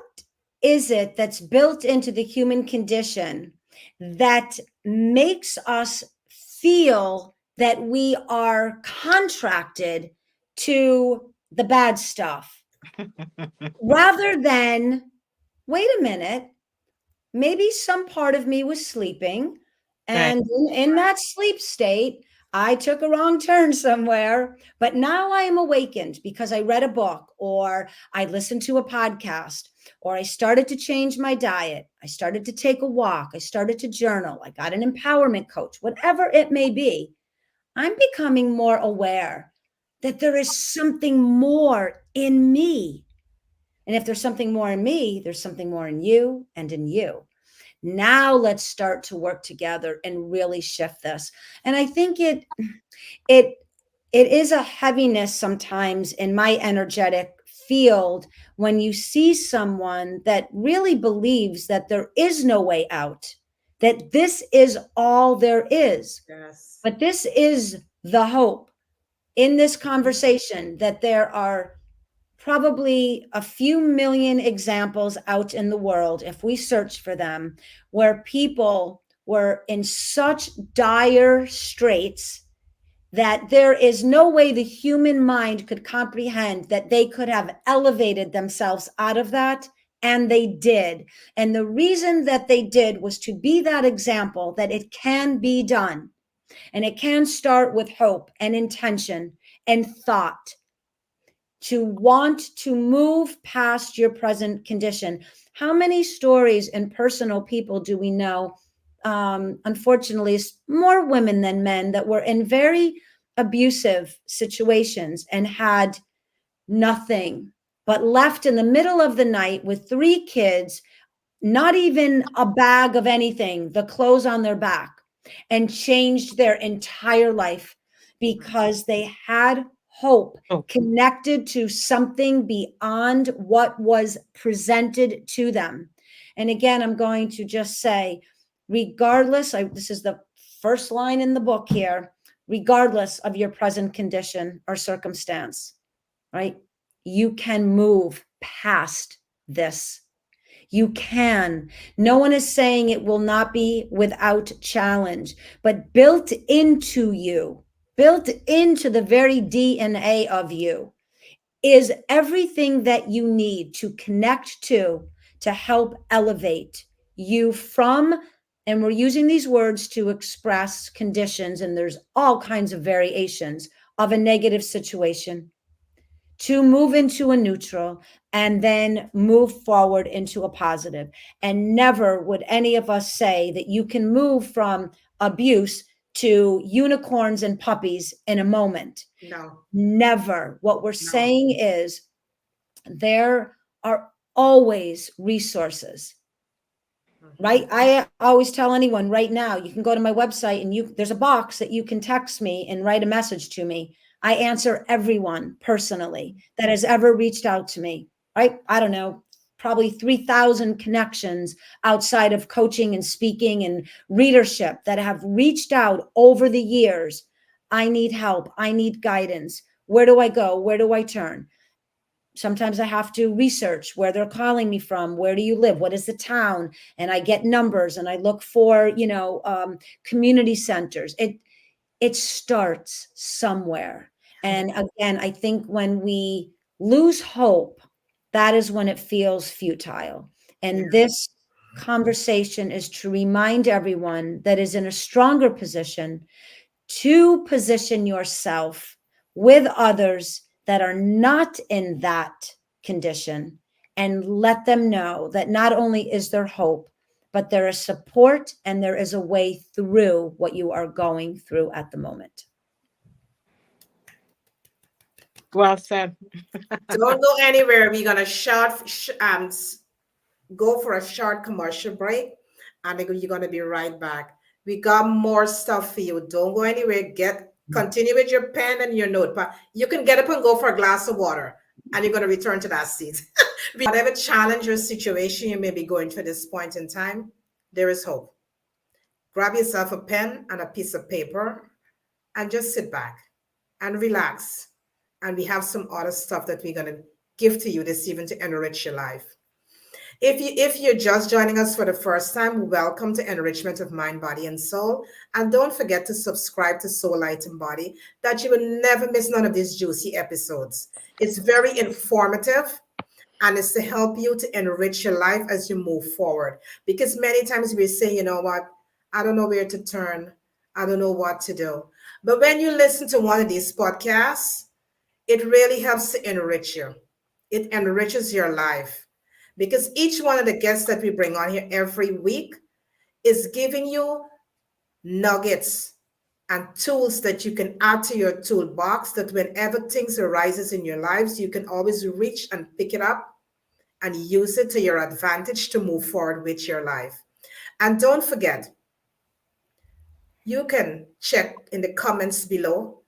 is it that's built into the human condition that makes us feel that we are contracted to the bad stuff rather than, wait a minute, maybe some part of me was sleeping. Right. And in that sleep state, I took a wrong turn somewhere, but now I am awakened because I read a book or I listened to a podcast or I started to change my diet. I started to take a walk. I started to journal. I got an empowerment coach, whatever it may be. I'm becoming more aware that there is something more in me. And if there's something more in me, there's something more in you and in you. Now let's start to work together and really shift this. And I think it it is a heaviness sometimes in my energetic field when you see someone that really believes that there is no way out, that this is all there is. Yes. But this is the hope in this conversation, that there are probably a few million examples out in the world, if we search for them, where people were in such dire straits that there is no way the human mind could comprehend that they could have elevated themselves out of that. And they did. And the reason that they did was to be that example that it can be done. And it can start with hope and intention and thought, to want to move past your present condition. How many stories and personal people do we know? Unfortunately, more women than men that were in very abusive situations and had nothing, but left in the middle of the night with 3 kids, not even a bag of anything, the clothes on their back, and changed their entire life because they had hope Oh, connected to something beyond what was presented to them. And again, I'm going to just say, regardless, this is the first line in the book here, regardless of your present condition or circumstance, right? You can move past this. You can. No one is saying it will not be without challenge, but built into you, built into the very DNA of you, is everything that you need to connect to help elevate you from, and we're using these words to express conditions, and there's all kinds of variations of a negative situation, to move into a neutral and then move forward into a positive. And never would any of us say that you can move from abuse to unicorns and puppies in a moment. No, Never. What we're no. saying is there are always resources, right? I always tell anyone right now, you can go to my website and there's a box that you can text me and write a message to me. I answer everyone personally that has ever reached out to me, right? I don't know, probably 3,000 connections outside of coaching and speaking and readership that have reached out over the years. I need help. I need guidance. Where do I go? Where do I turn? Sometimes I have to research where they're calling me from. Where do you live? What is the town? And I get numbers and I look for, community centers. It starts somewhere. And again, I think when we lose hope, that is when it feels futile. Yeah. And this conversation is to remind everyone that is in a stronger position to position yourself with others that are not in that condition, and let them know that not only is there hope, but there is support and there is a way through what you are going through at the moment. well said. Don't go anywhere. We're gonna go for a short commercial break, and then you're gonna be right back. We got more stuff for you. Don't go anywhere. Continue with your pen and your notepad. You can get up and go for a glass of water, and you're going to return to that seat. Whatever challenge or situation you may be going through at this point in time, there is hope. Grab yourself a pen and a piece of paper and just sit back and relax. And we have some other stuff that we're going to give to you this evening to enrich your life. If you're just joining us for the first time, welcome to Enrichment of Mind, Body, and Soul. And don't forget to subscribe to Soul Light and Body, that you will never miss none of these juicy episodes. It's very informative, and it's to help you to enrich your life as you move forward. Because many times we say, you know what, I don't know where to turn, I don't know what to do. But when you listen to one of these podcasts, it really helps to enrich you. It enriches your life, because each one of the guests that we bring on here every week is giving you nuggets and tools that you can add to your toolbox, that whenever things arises in your lives, you can always reach and pick it up and use it to your advantage to move forward with your life. And don't forget, you can check in the comments below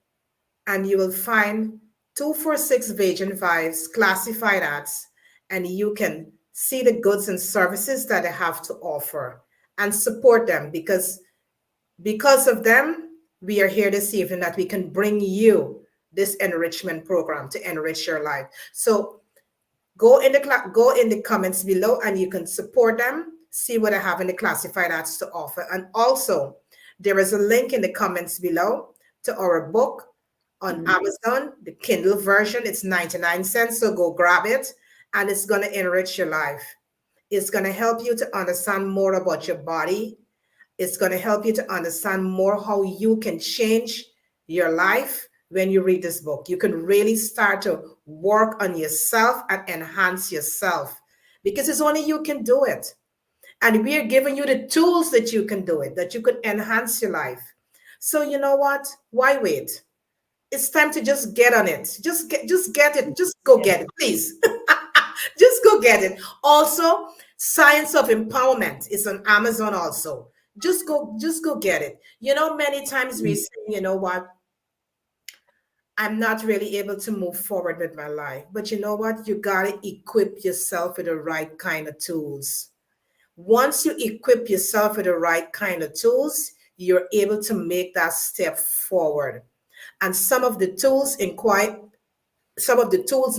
and you will find 246 Vagin Vibes classified ads, and you can see the goods and services that they have to offer and support them, because of them, we are here this evening, that we can bring you this enrichment program to enrich your life. So go in the comments below and you can support them, see what I have in the classified ads to offer. And also, there is a link in the comments below to our book on Amazon, the Kindle version. It's 99 cents, so go grab it, and it's going to enrich your life. It's going to help you to understand more about your body. It's going to help you to understand more how you can change your life. When you read this book, you can really start to work on yourself and enhance yourself, because it's only you can do it. And we are giving you the tools that you can do it, that you can enhance your life. So you know what? Why wait? It's time to just get on it. Just get it. Just go get it, please. Just go get it. Also, Science of Empowerment is on Amazon also. Just go get it. You know, many times we say, you know what? I'm not really able to move forward with my life. But you know what? You got to equip yourself with the right kind of tools. Once you equip yourself with the right kind of tools, you're able to make that step forward. And some of the tools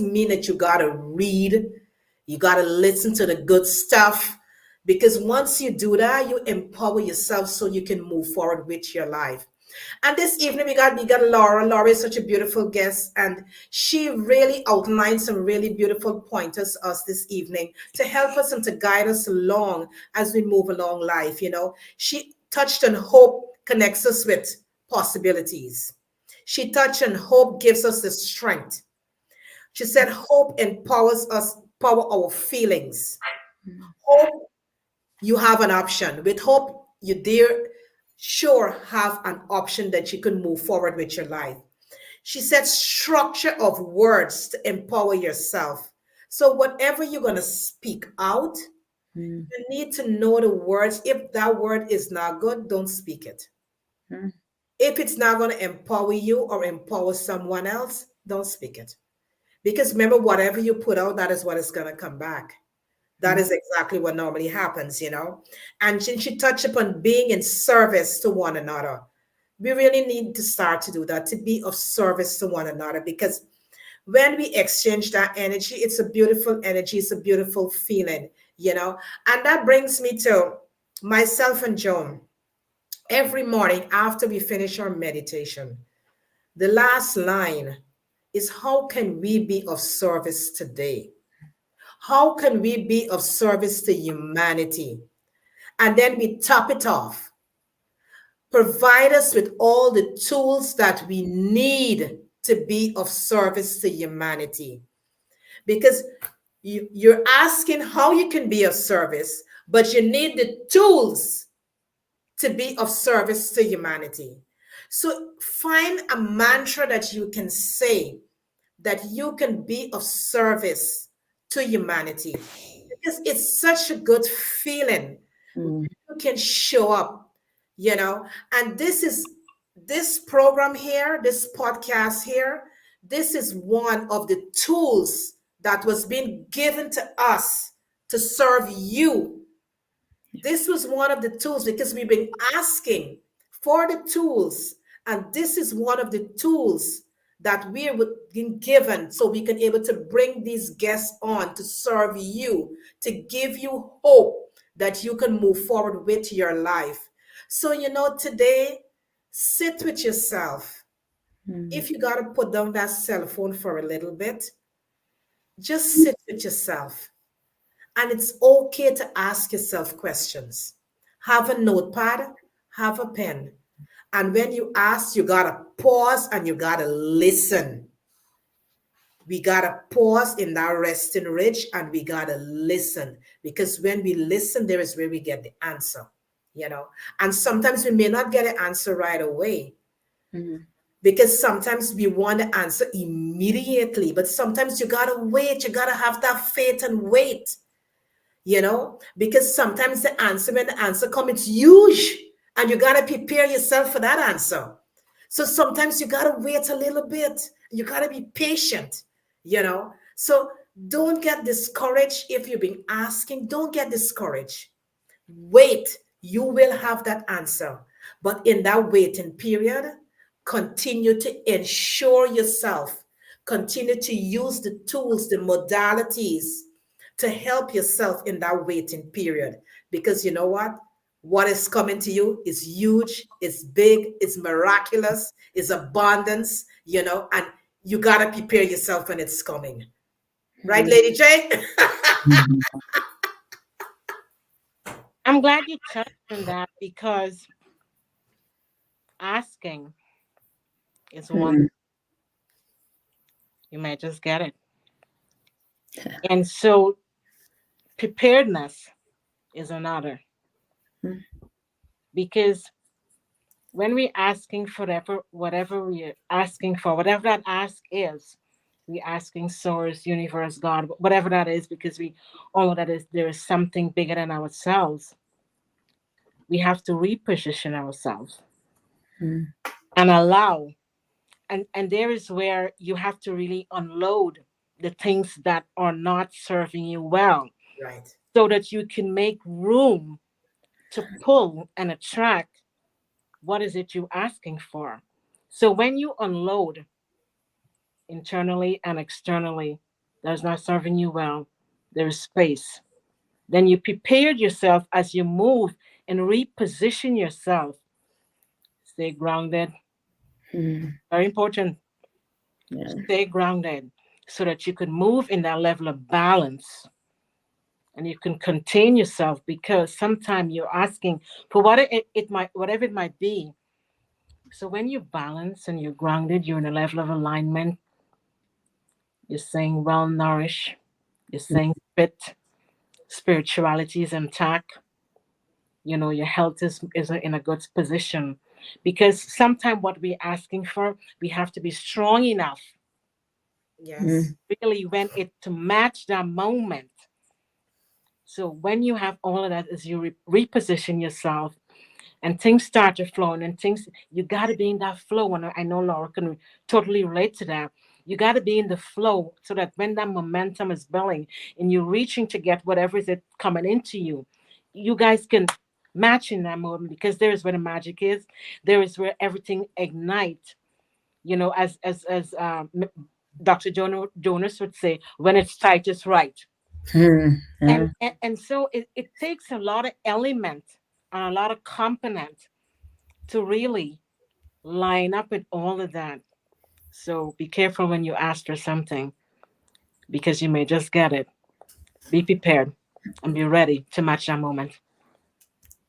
mean that you gotta read, you gotta listen to the good stuff. Because once you do that, you empower yourself so you can move forward with your life. And this evening we got Laura. Laura is such a beautiful guest, and she really outlined some really beautiful pointers to us this evening to help us and to guide us along as we move along life. You know, she touched on hope connects us with possibilities. She touched on hope gives us the strength. She said hope empowers us, power our feelings. Hope, you have an option. With hope, you dare sure have an option that you can move forward with your life. She said structure of words to empower yourself. So whatever you're going to speak out, you need to know the words. If that word is not good, don't speak it. If it's not going to empower you or empower someone else, don't speak it. Because remember, whatever you put out, that is what is going to come back. That is exactly what normally happens, you know. And she touched upon being in service to one another. We really need to start to do that, to be of service to one another, because when we exchange that energy, it's a beautiful energy, it's a beautiful feeling, you know. And that brings me to myself and Joan. Every morning after we finish our meditation, the last line is, how can we be of service today? How can we be of service to humanity? And then we top it off. Provide us with all the tools that we need to be of service to humanity. Because you're asking how you can be of service, but you need the tools to be of service to humanity. So find a mantra that you can say, that you can be of service to humanity, because it's such a good feeling. You can show up, you know. And this program here, this podcast here, this is one of the tools that was being given to us to serve you. This was one of the tools because we've been asking for the tools, and this is one of the tools that we were being given so we can able to bring these guests on to serve you, to give you hope that you can move forward with your life. So, today, sit with yourself. Mm. If you got to put down that cell phone for a little bit, just sit with yourself. And it's okay to ask yourself questions. Have a notepad, have a pen. And when you ask, you got to pause and you got to listen. We got to pause in that resting ridge and we got to listen. Because when we listen, there is where we get the answer, you know. And sometimes we may not get an answer right away Mhm. because sometimes we want the answer immediately. But sometimes you got to wait. You got to have that faith and wait, because sometimes when the answer comes, it's huge and you got to prepare yourself for that answer. So sometimes you got to wait a little bit. You got to be patient. So don't get discouraged if you've been asking. Don't get discouraged. Wait, you will have that answer. But in that waiting period, continue to ensure yourself, continue to use the tools, the modalities to help yourself in that waiting period. Because you know what? What is coming to you is huge, it's big, it's miraculous, it's abundance, and you got to prepare yourself when it's coming. Right, Mhm. Lady J? I'm glad you touched on that because asking is one, Mhm. you might just get it. And so preparedness is another Mhm. because when we're asking for whatever we're asking for, whatever that ask is, we're asking source, universe, God, whatever that is, because we all know that is there is something bigger than ourselves. We have to reposition ourselves Mhm. and allow. And there is where you have to really unload the things that are not serving you well Right. so that you can make room to pull and attract what is it you're asking for. So when you unload internally and externally that's not serving you well, there's space. Then you prepared yourself as you move and reposition yourself. Stay grounded. Mhm. Very important. Yeah. Stay grounded so that you can move in that level of balance and you can contain yourself because sometimes you're asking for what it might, whatever it might be. So when you balance and you're grounded, you're in a level of alignment, you're saying well nourished, you're saying fit, spirituality is intact, your health is in a good position. Because sometimes what we're asking for, we have to be strong enough Yes. Mhm. really when it to match that moment. So when you have all of that as you reposition yourself and things start to flow and things, you got to be in that flow. And I know Laura can totally relate to that. You got to be in the flow so that when that momentum is building and you're reaching to get whatever is it coming into you, you guys can match in that moment because there is where the magic is. There is where everything ignites. As Dr. Jonas would say, when it's tight, it's right. Mhm. and Yeah. and, and so it takes a lot of element and a lot of component to really line up with all of that. So be careful when you ask for something because you may just get it. Be prepared and be ready to match that moment.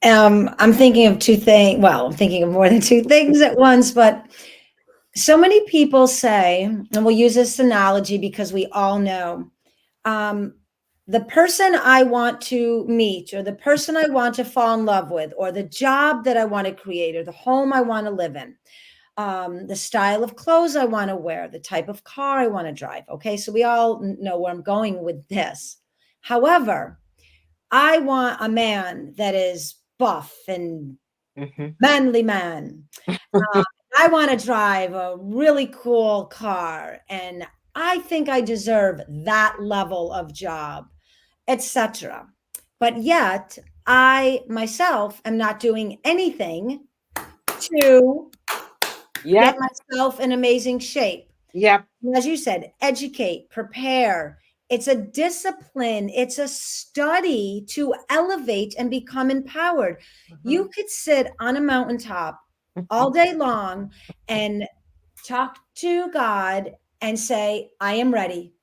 I'm thinking of two things. Well, I'm thinking of more than two things at once, but so many people say, and we'll use this analogy because we all know um, the person I want to meet, or the person I want to fall in love with, or the job that I want to create, or the home I want to live in, the style of clothes I want to wear, the type of car I want to drive. Okay, so we all know where I'm going with this. However, I want a man that is buff and Mm-hmm. manly man. Uh, I want to drive a really cool car, and I think I deserve that level of job, etc. But yet, I myself am not doing anything to get Yep. myself in amazing shape. Yep. As you said, educate, prepare. It's a discipline, it's a study to elevate and become empowered. Mhm. You could sit on a mountaintop all day long and talk to God and say, I am ready.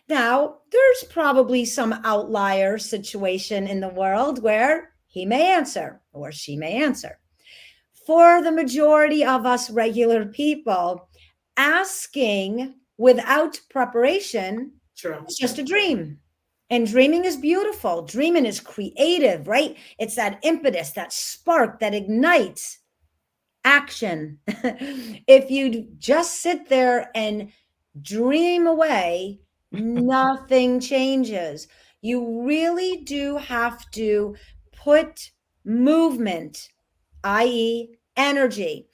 Now, there's probably some outlier situation in the world where he may answer or she may answer. For the majority of us regular people, asking without preparation True. is just a dream. And dreaming is beautiful. Dreaming is creative, right? It's that impetus, that spark that ignites action. If you just sit there and dream away, nothing changes. You really do have to put movement, i.e., energy,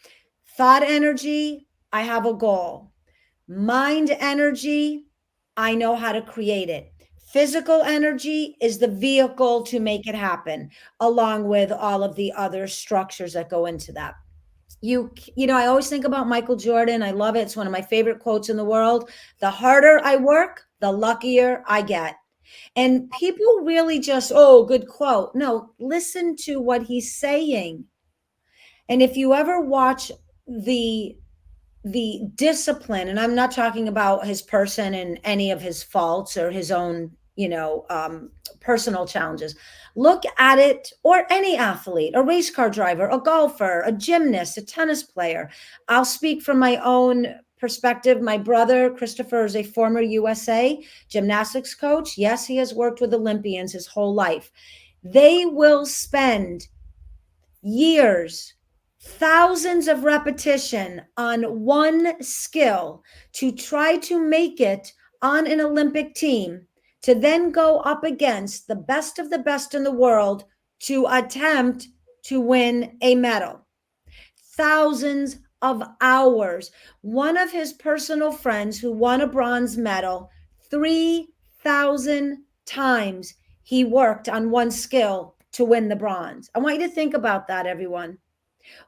thought energy. I have a goal. Mind energy, I know how to create it. Physical energy is the vehicle to make it happen, along with all of the other structures that go into that. You know, I always think about Michael Jordan. I love it. It's one of my favorite quotes in the world. The harder I work, the luckier I get. And people really just, oh, good quote. No, listen to what he's saying. And if you ever watch the the discipline, and I'm not talking about his person and any of his faults or his own, personal challenges. Look at it, or any athlete, a race car driver, a golfer, a gymnast, a tennis player. I'll speak from my own perspective. My brother Christopher is a former USA gymnastics coach. Yes, he has worked with Olympians his whole life. They will spend years, thousands of repetition on one skill to try to make it on an Olympic team, to then go up against the best of the best in the world to attempt to win a medal. Thousands of hours. One of his personal friends who won a bronze medal, 3,000 times he worked on one skill to win the bronze. I want you to think about that, everyone.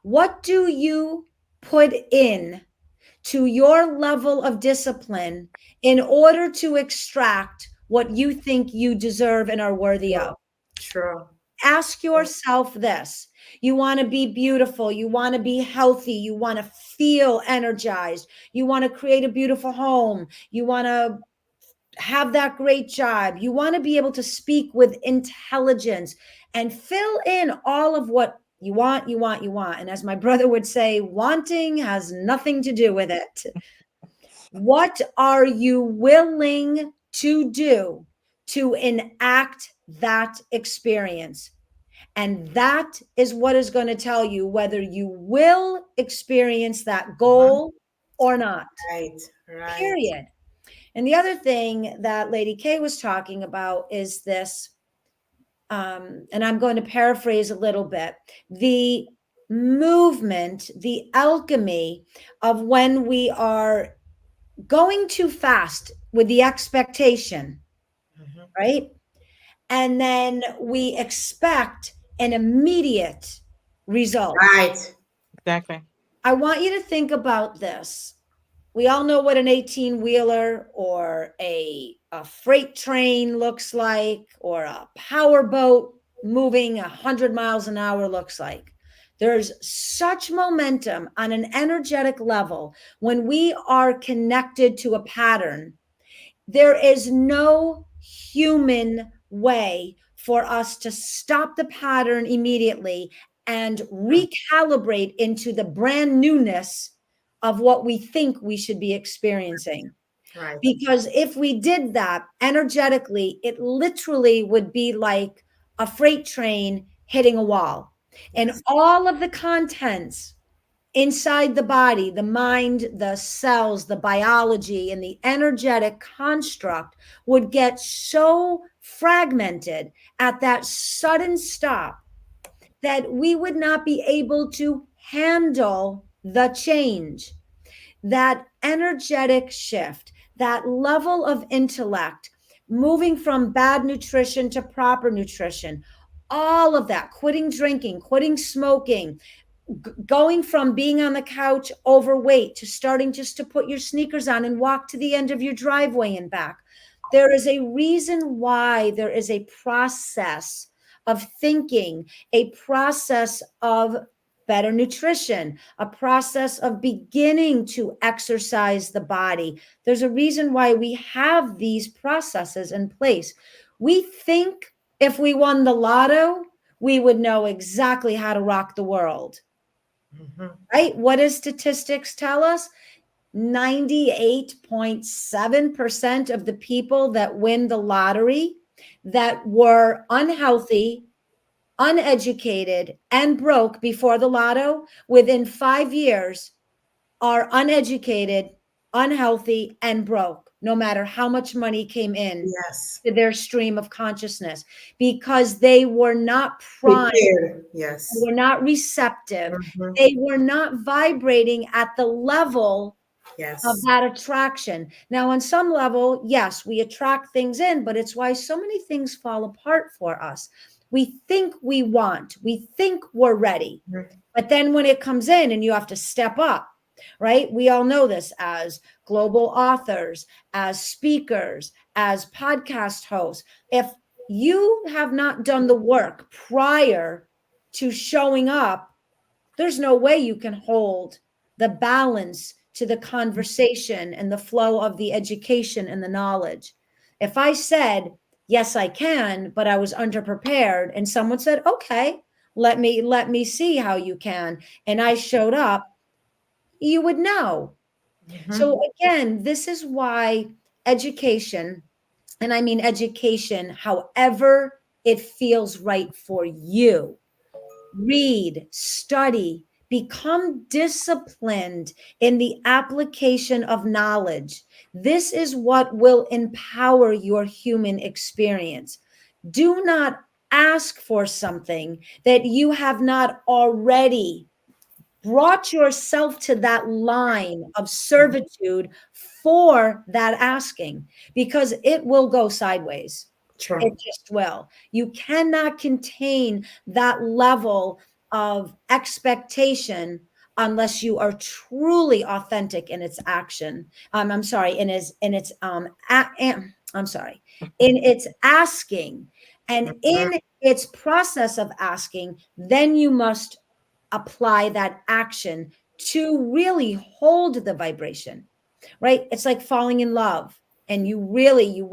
What do you put in to your level of discipline in order to extract what you think you deserve and are worthy True. of? True. Ask yourself this. You want to be beautiful. You want to be healthy. You want to feel energized. You want to create a beautiful home. You want to have that great job. You want to be able to speak with intelligence and fill in all of what you want, you want, you want. And as my brother would say, wanting has nothing to do with it. What are you willing to do to enact that experience? And that is what is going to tell you whether you will experience that Mhm. goal or not. Right. Right. Period. And the other thing that Lady K was talking about is this, and I'm going to paraphrase a little bit, the movement, the alchemy of when we are going too fast with the expectation, Mhm. right? And then we expect an immediate result. Right. Exactly. I want you to think about this. We all know what an 18 wheeler or a freight train looks like, or a power boat moving 100 miles an hour looks like. There's such momentum on an energetic level when we are connected to a pattern. There is no human way for us to stop the pattern immediately and Mm. recalibrate into the brand newness of what we think we should be experiencing. Right. Because if we did that energetically, it literally would be like a freight train hitting a wall. And Yes. all of the contents inside the body, the mind, the cells, the biology, and the energetic construct would get so fragmented at that sudden stop that we would not be able to handle the change, that energetic shift, that level of intellect, moving from bad nutrition to proper nutrition, all of that, quitting drinking, quitting smoking, going from being on the couch overweight to starting just to put your sneakers on and walk to the end of your driveway and back. There is a reason why there is a process of thinking, a process of better nutrition, a process of beginning to exercise the body. There's a reason why we have these processes in place. We think if we won the lotto, we would know exactly how to rock the world. Right? What does statistics tell us? 98.7% of the people that win the lottery that were unhealthy, uneducated, and broke before the lotto, within 5 years, are uneducated, unhealthy, and broke, no matter how much money came in Yes. to their stream of consciousness, because they were not primed. Prepared. They Yes. were not receptive. Mhm. They were not vibrating at the level of Yes. that attraction. Now, on some level, yes, we attract things in, but it's why so many things fall apart for us. We think we think we're ready. Mhm. But then when it comes in and you have to step up, right? We all know this as global authors, as speakers, as podcast hosts. If you have not done the work prior to showing up, there's no way you can hold the balance to the conversation and the flow of the education and the knowledge. If I said, yes, I can, but I was underprepared, and someone said, okay, let me see how you can, and I showed up, you would know. Mhm. So again, this is why education, and I mean education however it feels right for you, read, study, become disciplined in the application of knowledge. This is what will empower your human experience. Do not ask for something that you have not already brought yourself to that line of servitude for that asking, because it will go sideways. It True. just will. You cannot contain that level of expectation unless you are truly authentic in its action. I'm sorry, in its I'm sorry, in its asking, and Mhm. in its process of asking, then you must apply that action to really hold the vibration, right? It's like falling in love, and you wait and you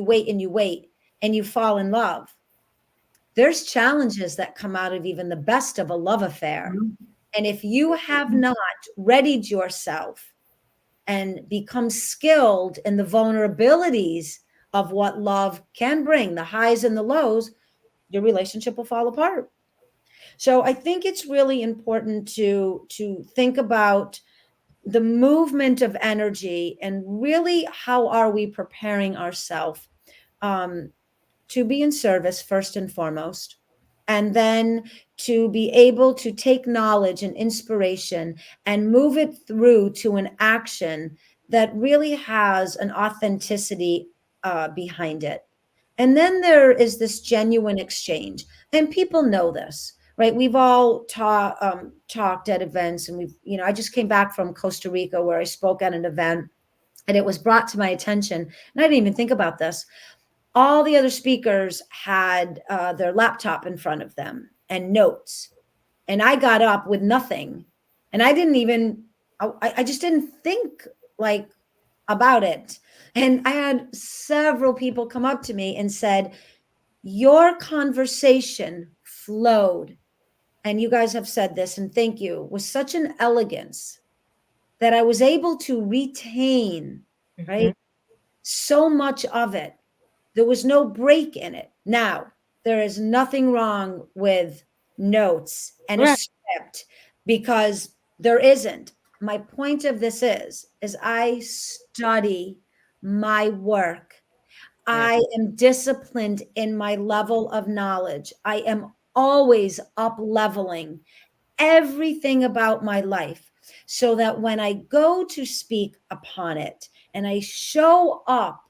wait and you wait and you fall in love. There's challenges that come out of even the best of a love affair. And if you have not readied yourself and become skilled in the vulnerabilities of what love can bring, the highs and the lows, your relationship will fall apart. So I think it's really important to think about the movement of energy and really how are we preparing ourselves um, to be in service first and foremost, and then to be able to take knowledge and inspiration and move it through to an action that really has an authenticity behind it. And then there is this genuine exchange, and people know this, right? We've all talked at events, and I just came back from Costa Rica where I spoke at an event, and it was brought to my attention, and I didn't even think about this. All the other speakers had their laptop in front of them and notes, and I got up with nothing, and I didn't even I just didn't think like about it. And I had several people come up to me and said, your conversation flowed, and you guys have said this, and thank you, with such an elegance that I was able to retain, right, Mhm. so much of it. There was no break in it. Now, there is nothing wrong with notes and a Right. script, because there isn't. My point of this is I study my work. Yeah. I am disciplined in my level of knowledge. I am always up leveling everything about my life so that when I go to speak upon it and I show up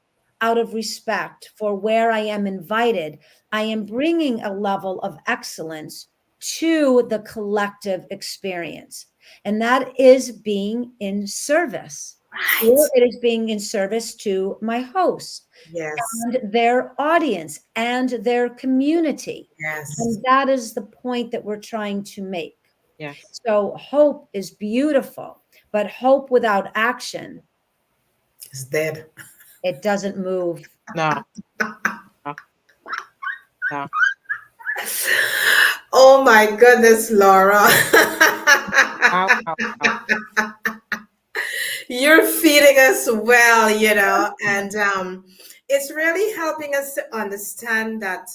out of respect for where I am invited, I am bringing a level of excellence to the collective experience. And that is being in service, Right. or it is being in service to my host Yes. and their audience and their community. Yes. And that is the point that we're trying to make. Yes. So hope is beautiful, but hope without action, It's dead. it doesn't move. No. No. No. Oh my goodness, Laura. Wow. Wow. Wow. You're feeding us well, and it's really helping us to understand that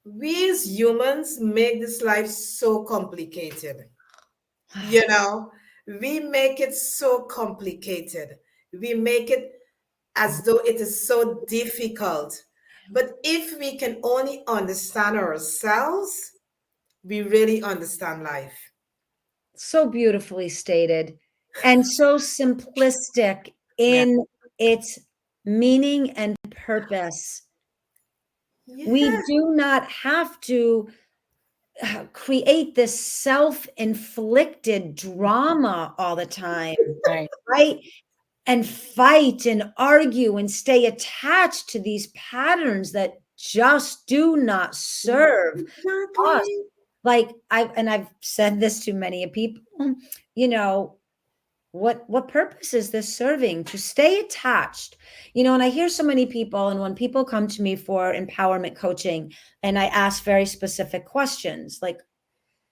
we as humans make this life so complicated. You know, we make it so complicated. We make it as though it is so difficult. But if we can only understand ourselves, we really understand life. So beautifully stated and so simplistic Yeah. in its meaning and purpose. We Yeah. do not have to create this self-inflicted drama all the time, Right. right? And fight and argue and stay attached to these patterns that just do not serve us. Exactly. Like I've said this to many people, you know, what purpose is this serving? To stay attached, and I hear so many people, and when people come to me for empowerment coaching and I ask very specific questions like,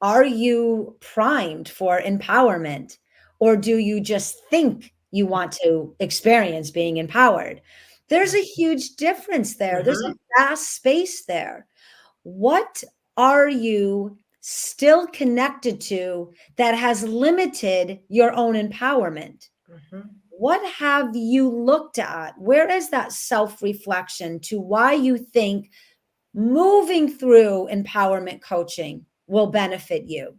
are you primed for empowerment? Or do you just think you want to experience being empowered? There's a huge difference there. There's a Mhm, vast space there. What are you still connected to that has limited your own empowerment? mhm. What have you looked at? Where is that self reflection to why you think moving through empowerment coaching will benefit you?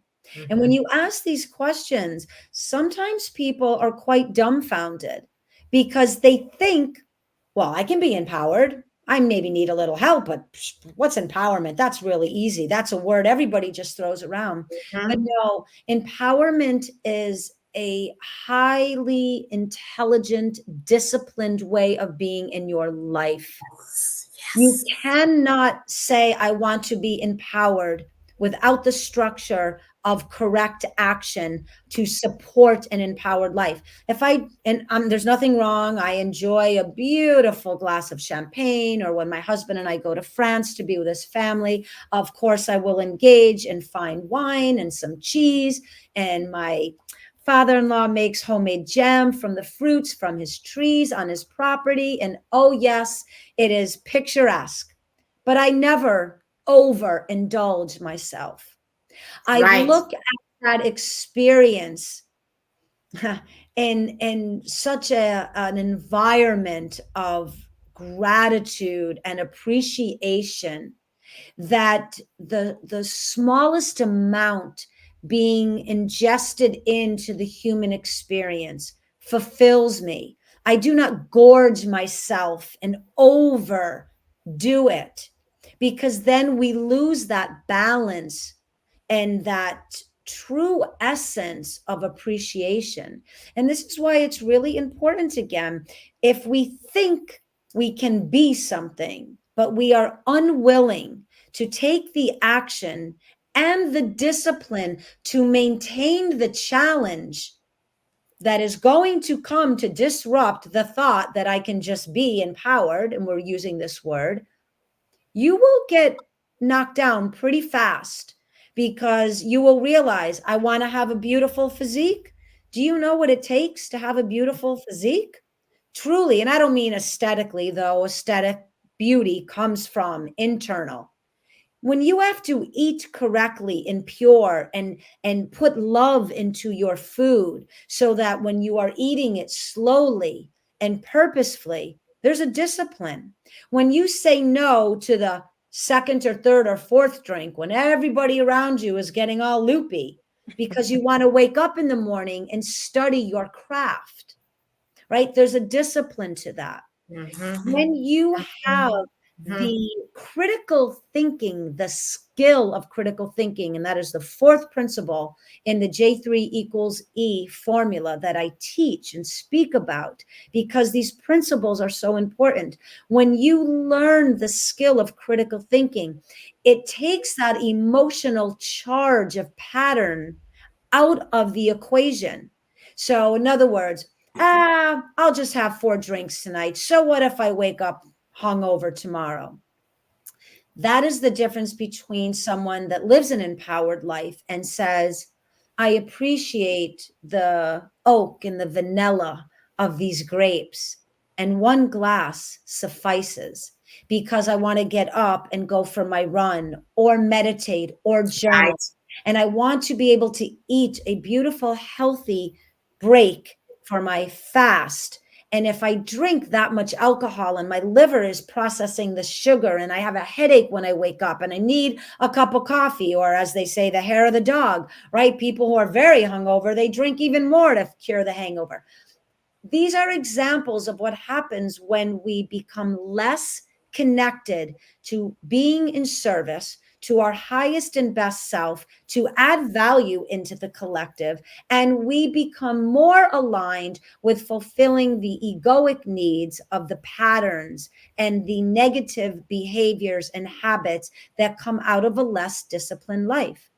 And when Mhm. you ask these questions, sometimes people are quite dumbfounded because they think, well, I can be empowered. I maybe need a little help, but what's empowerment? That's really easy. That's a word everybody just throws around. But Mhm. no, empowerment is a highly intelligent, disciplined way of being in your life. You Yes. cannot say, I want to be empowered without the structure of correct action to support an empowered life. There's nothing wrong. I enjoy a beautiful glass of champagne, or when my husband and I go to France to be with his family, of course, I will engage in fine wine and some cheese. And my father-in-law makes homemade jam from the fruits from his trees on his property. And oh, yes, it is picturesque, but I never overindulge myself. I Right. look at that experience in such an environment of gratitude and appreciation that the smallest amount being ingested into the human experience fulfills me. I do not gorge myself and overdo it, because then we lose that balance and that true essence of appreciation. And this is why it's really important, again, if we think we can be something, but we are unwilling to take the action and the discipline to maintain the challenge that is going to come to disrupt the thought that I can just be empowered, and we're using this word, you will get knocked down pretty fast, because you will realize, I want to have a beautiful physique. Do you know what it takes to have a beautiful physique? Truly, and I don't mean aesthetically, though. Aesthetic beauty comes from internal. When you have to eat correctly and pure, and put love into your food, so that when you are eating it slowly and purposefully, there's a discipline. When you say no to the second or third or fourth drink when everybody around you is getting all loopy because you want to wake up in the morning and study your craft, right? There's a discipline to that. Mhm. When you have Mhm. the critical thinking, the skill of critical thinking, and that is the fourth principle in the J3 equals E formula that I teach and speak about, because these principles are so important. When you learn the skill of critical thinking, it takes that emotional charge of pattern out of the equation. So, in other words, I'll just have 4 drinks tonight. So what if I wake up hungover tomorrow? That is the difference between someone that lives an empowered life and says, I appreciate the oak and the vanilla of these grapes, and 1 glass suffices because I want to get up and go for my run or meditate or journal. Right. And I want to be able to eat a beautiful, healthy break for my fast. And if I drink that much alcohol and my liver is processing the sugar and I have a headache when I wake up and I need a cup of coffee, or as they say, the hair of the dog, right? People who are very hungover, they drink even more to cure the hangover. These are examples of what happens when we become less connected to being in service to our highest and best self, to add value into the collective, and we become more aligned with fulfilling the egoic needs of the patterns and the negative behaviors and habits that come out of a less disciplined life.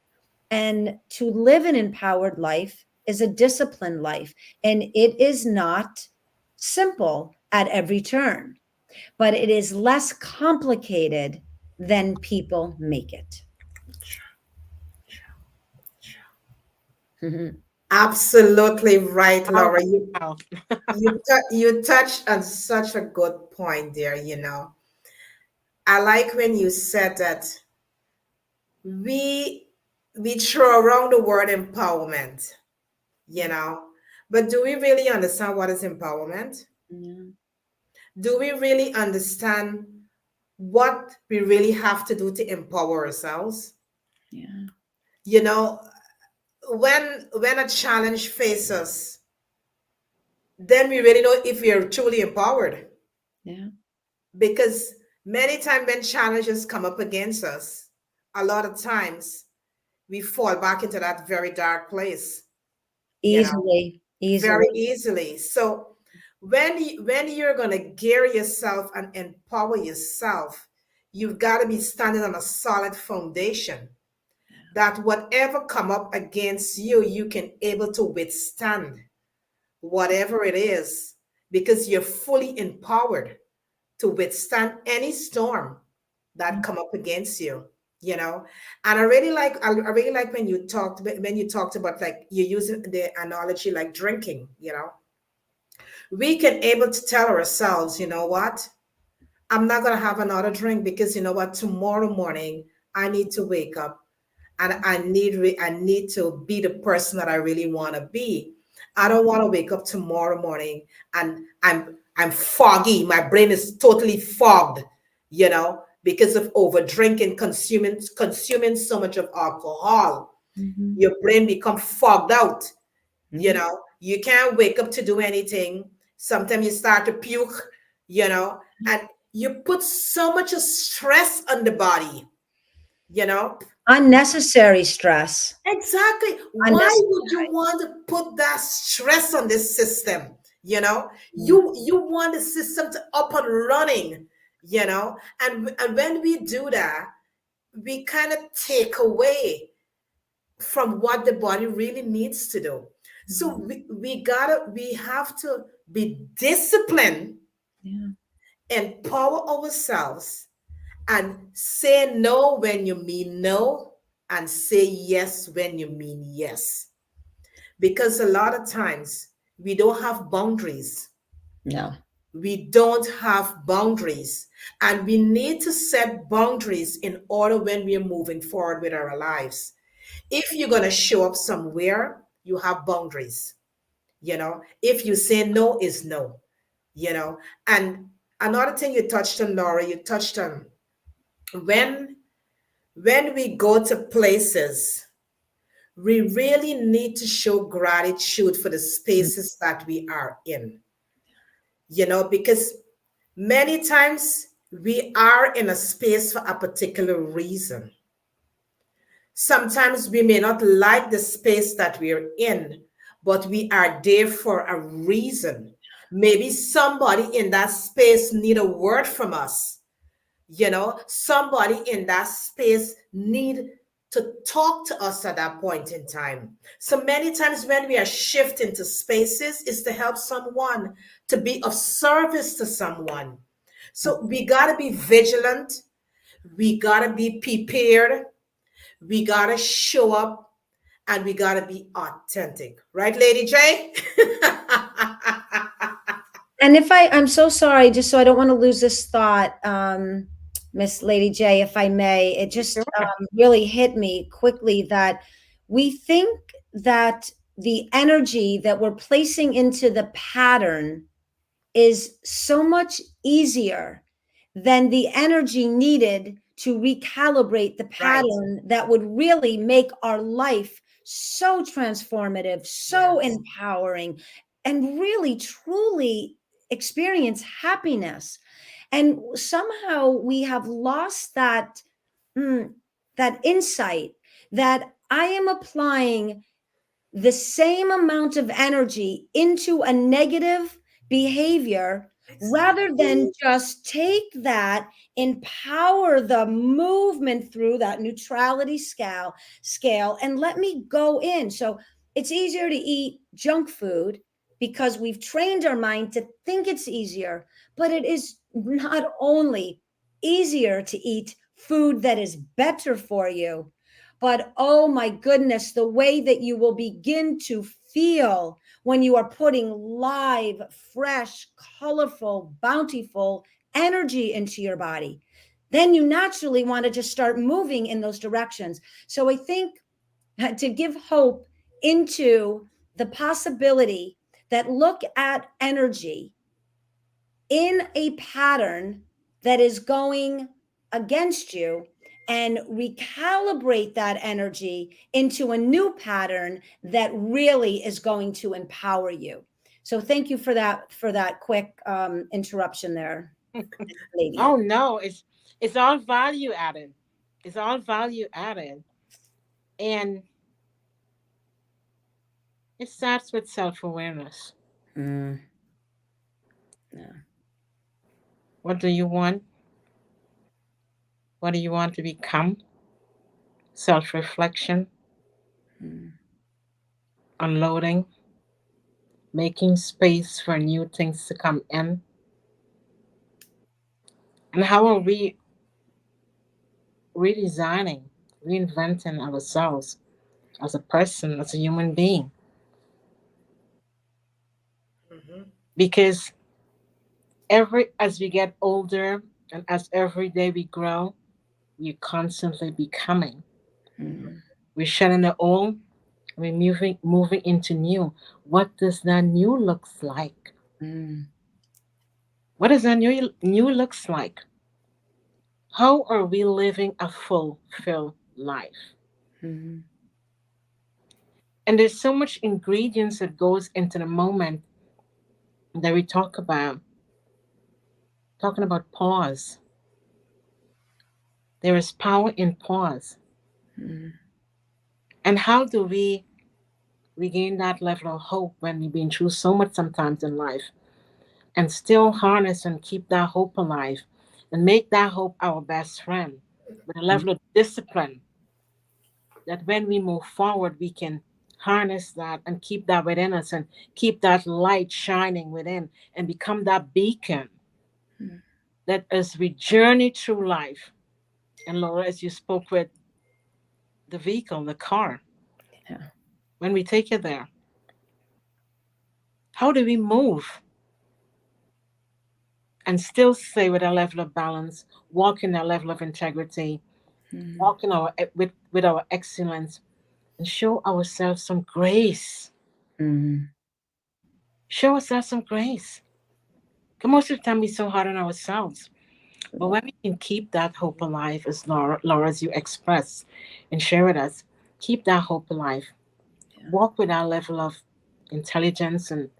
And to live an empowered life is a disciplined life. And it is not simple at every turn, but it is less complicated than people make it. Mhm. Absolutely right, Wow, Laura. wow. You touched on such a good point there, you know. I like when you said that we we throw around the word empowerment, you know. But do we really understand what is empowerment? Yeah, Do we really understand what we really have to do to empower ourselves? yeah, You know, when a challenge faces us, then we really know if we are truly empowered. yeah. Because many times when challenges come up against us, a lot of times we fall back into that very dark place, you know, Easily, easily. very easily. So when you're gonna gear yourself and empower yourself, you've got to be standing on a solid foundation that whatever come up against you, you can able to withstand whatever it is because you're fully empowered to withstand any storm that come up against you, you know. And I really like when you talked about, like, you using the analogy like drinking, you know. We can able to tell ourselves, you know what, I'm not going to have another drink because, you know what, tomorrow morning I need to wake up and I need to be the person that I really want to be. I don't want to wake up tomorrow morning and I'm foggy. My brain is totally fogged, you know, because of over drinking, consuming so much of alcohol. Mhm, Your brain become fogged out, you mhm. know. You can't wake up to do anything. Sometimes you start to puke, you know, and you put so much of stress on the body, you know. Unnecessary stress. Exactly. Why would you Unnecessary. want to put that stress on this system? You know, Mm, you want the system to up and running, you know, and when we do that, we kind of take away from what the body really needs to do. So mhm. we have to be disciplined, Yeah. empower ourselves, and say no when you mean no, and say yes when you mean yes. Because a lot of times we don't have boundaries. No. We don't have boundaries. And we need to set boundaries in order when we are moving forward with our lives. If you're going to show up somewhere, you have boundaries. You know, if you say no is no, you know. And another thing you touched on, Laura, you touched on when we go to places, we really need to show gratitude for the spaces that we are in, because many times we are in a space for a particular reason. Sometimes we may not like the space that we're in, but we are there for a reason. Maybe somebody in that space need a word from us. Somebody in that space need to talk to us at that point in time. So many times when we are shifting to spaces is to help someone, to be of service to someone. So we got to be vigilant, we got to be prepared, we got to show up, and we got to be authentic, right, Lady J? And I'm so sorry, just so I don't want to lose this thought, Miss Lady J, if I may, it just Sure. really hit me quickly that we think that the energy that we're placing into the pattern is so much easier than the energy needed to recalibrate the Right. pattern that would really make our life so transformative, so Yes. empowering, and really truly experience happiness. And somehow we have lost mm, that insight that I am applying the same amount of energy into a negative behavior rather than Exactly. just take that, empower the movement through that neutrality scale and let me go in. So it's easier to eat junk food because we've trained our mind to think it's easier, but it is not only easier to eat food that is better for you, but oh my goodness, the way that you will begin to feel when you are putting live, fresh, colorful, bountiful energy into your body, then you naturally want to just start moving in those directions. So I think to give hope into the possibility that look at energy in a pattern that is going against you and recalibrate that energy into a new pattern that really is going to empower you. So thank you for that quick interruption there, lady. Oh no, it's all value added. It's all value added. And it starts with self-awareness. Mm, yeah. What do you want? What do you want to become? Self-reflection, Mm, unloading, making space for new things to come in. And how are we redesigning, reinventing ourselves as a person, as a human being? Mhm. Because every as we get older and as every day we grow, we're constantly becoming. mm, We're shedding the old, we're moving into new. What does that new looks like? mm, What does that new looks like? How are we living a fulfilled life? mm, And there's so much ingredients that goes into the moment that we talking about pause. There is power in pause. mm, And how do we regain that level of hope when we've been through so much sometimes in life and still harness and keep that hope alive and make that hope our best friend with a mm, level of discipline that when we move forward, we can harness that and keep that within us and keep that light shining within and become that beacon mm. that as we journey through life. And Laura, as you spoke with the vehicle, the car, Yeah. when we take it there, how do we move and still stay with a level of balance, walk in a level of integrity, Mm, walk in with our excellence, and show ourselves some grace. mm, Show ourselves some grace. 'Cause most of the time we're so hard on ourselves. But when we can keep that hope alive, as Laura, as you express and share with us, keep that hope alive. Yeah. Walk with our level of intelligence and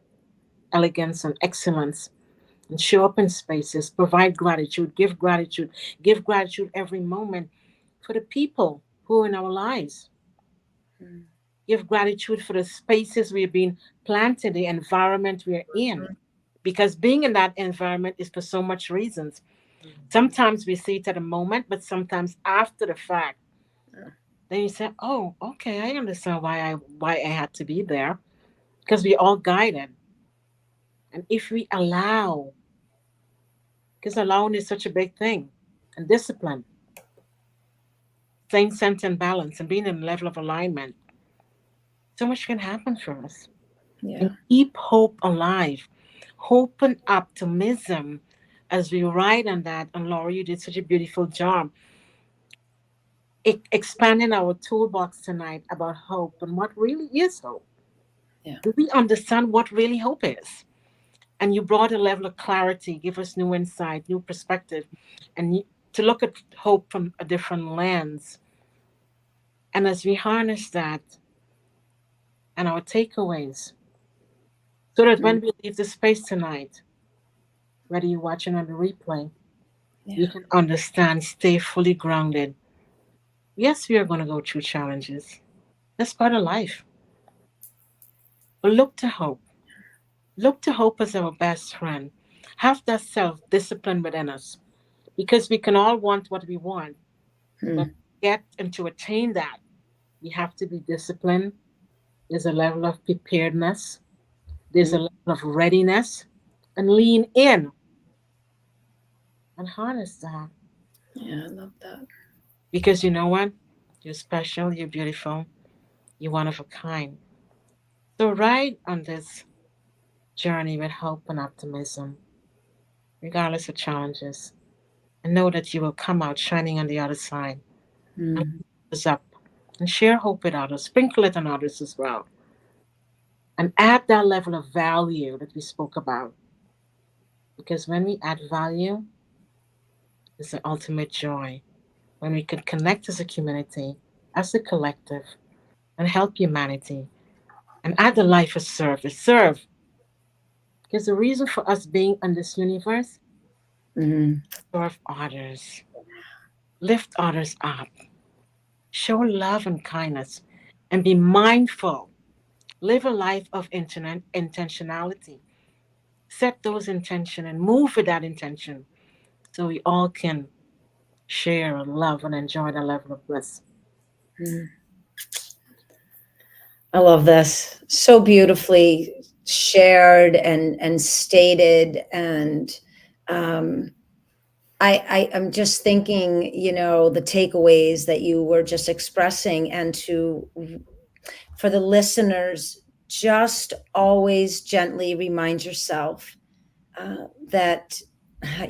elegance and excellence, and show up in spaces, provide gratitude, give gratitude every moment for the people who are in our lives. Mm. Give gratitude for the spaces we've been planted, the environment we're in. Because being in that environment is for so much reasons. Sometimes we see it at a moment, but sometimes after the fact, Yeah. then you say, "Oh, okay, I understand why I had to be there." Because we all guided, and if we allow, because allowing is such a big thing, and discipline, same sense and balance, and being in a level of alignment, so much can happen for us. And Yeah. keep hope alive, hope and optimism as we ride on that. And Laura, you did such a beautiful job expanding our toolbox tonight about hope and what really is hope. Yeah. Do we understand what really hope is? And you brought a level of clarity, give us new insight, new perspective, and to look at hope from a different lens. And as we harness that and our takeaways, so that Mm. when we leave the space tonight, whether you're watching on the replay, you Yeah. can understand, stay fully grounded. Yes, we are going to go through challenges. That's part of life. But look to hope. Look to hope as our best friend. Have that self discipline within us because we can all want what we want, but Mm. get and to attain that, we have to be disciplined. There's a level of preparedness, there's a Mm. level of readiness, and lean in and harness that. Yeah, I love that. Because you know what? You're special, you're beautiful, you're one of a kind. So, ride on this journey with hope and optimism, regardless of challenges, and know that you will come out shining on the other side and Mm. lift us up and share hope with others, sprinkle it on others as well, and add that level of value that we spoke about. Because when we add value, it's the ultimate joy. When we can connect as a community, as a collective, and help humanity, and add the life of service. Serve. Because the reason for us being in this universe, Mm. serve others, lift others up, show love and kindness, and be mindful. Live a life of intentionality. Set those intention and move with that intention so we all can share and love and enjoy the level of bliss. Mm. I love this. So beautifully shared and stated. And um, I'm just thinking, the takeaways that you were just expressing, and for the listeners, just always gently remind yourself that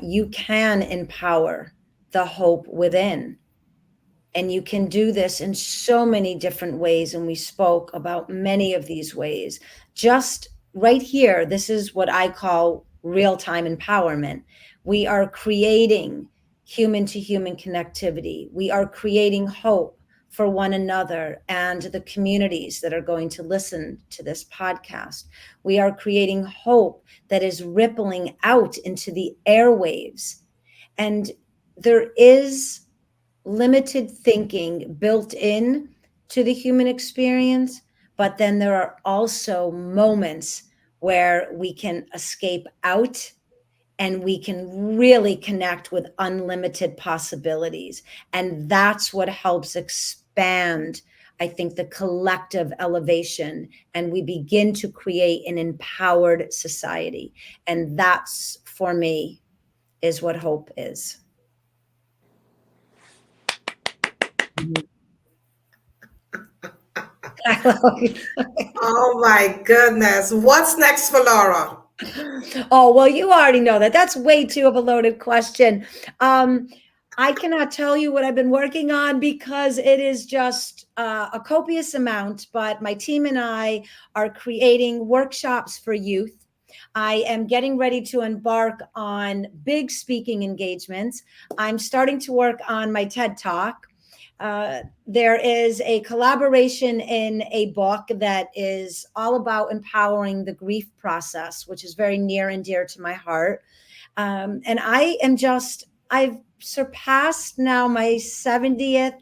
you can empower the hope within. And you can do this in so many different ways. And we spoke about many of these ways. Just right here, this is what I call real time empowerment. We are creating human to human connectivity, we are creating hope for one another and the communities that are going to listen to this podcast. We are creating hope that is rippling out into the airwaves. And there is limited thinking built in to the human experience, but then there are also moments where we can escape out and we can really connect with unlimited possibilities. And that's what helps expand, I think, the collective elevation. And we begin to create an empowered society. And that's, for me, is what hope is. Oh my goodness. What's next for Laura? Oh, well, you already know that. That's way too of a loaded question. Um, I cannot tell you what I've been working on because it is just a copious amount, but my team and I are creating workshops for youth. I am getting ready to embark on big speaking engagements. I'm starting to work on my TED Talk. There is a collaboration in a book that is all about empowering the grief process, which is very near and dear to my heart. And I've surpassed now my 70th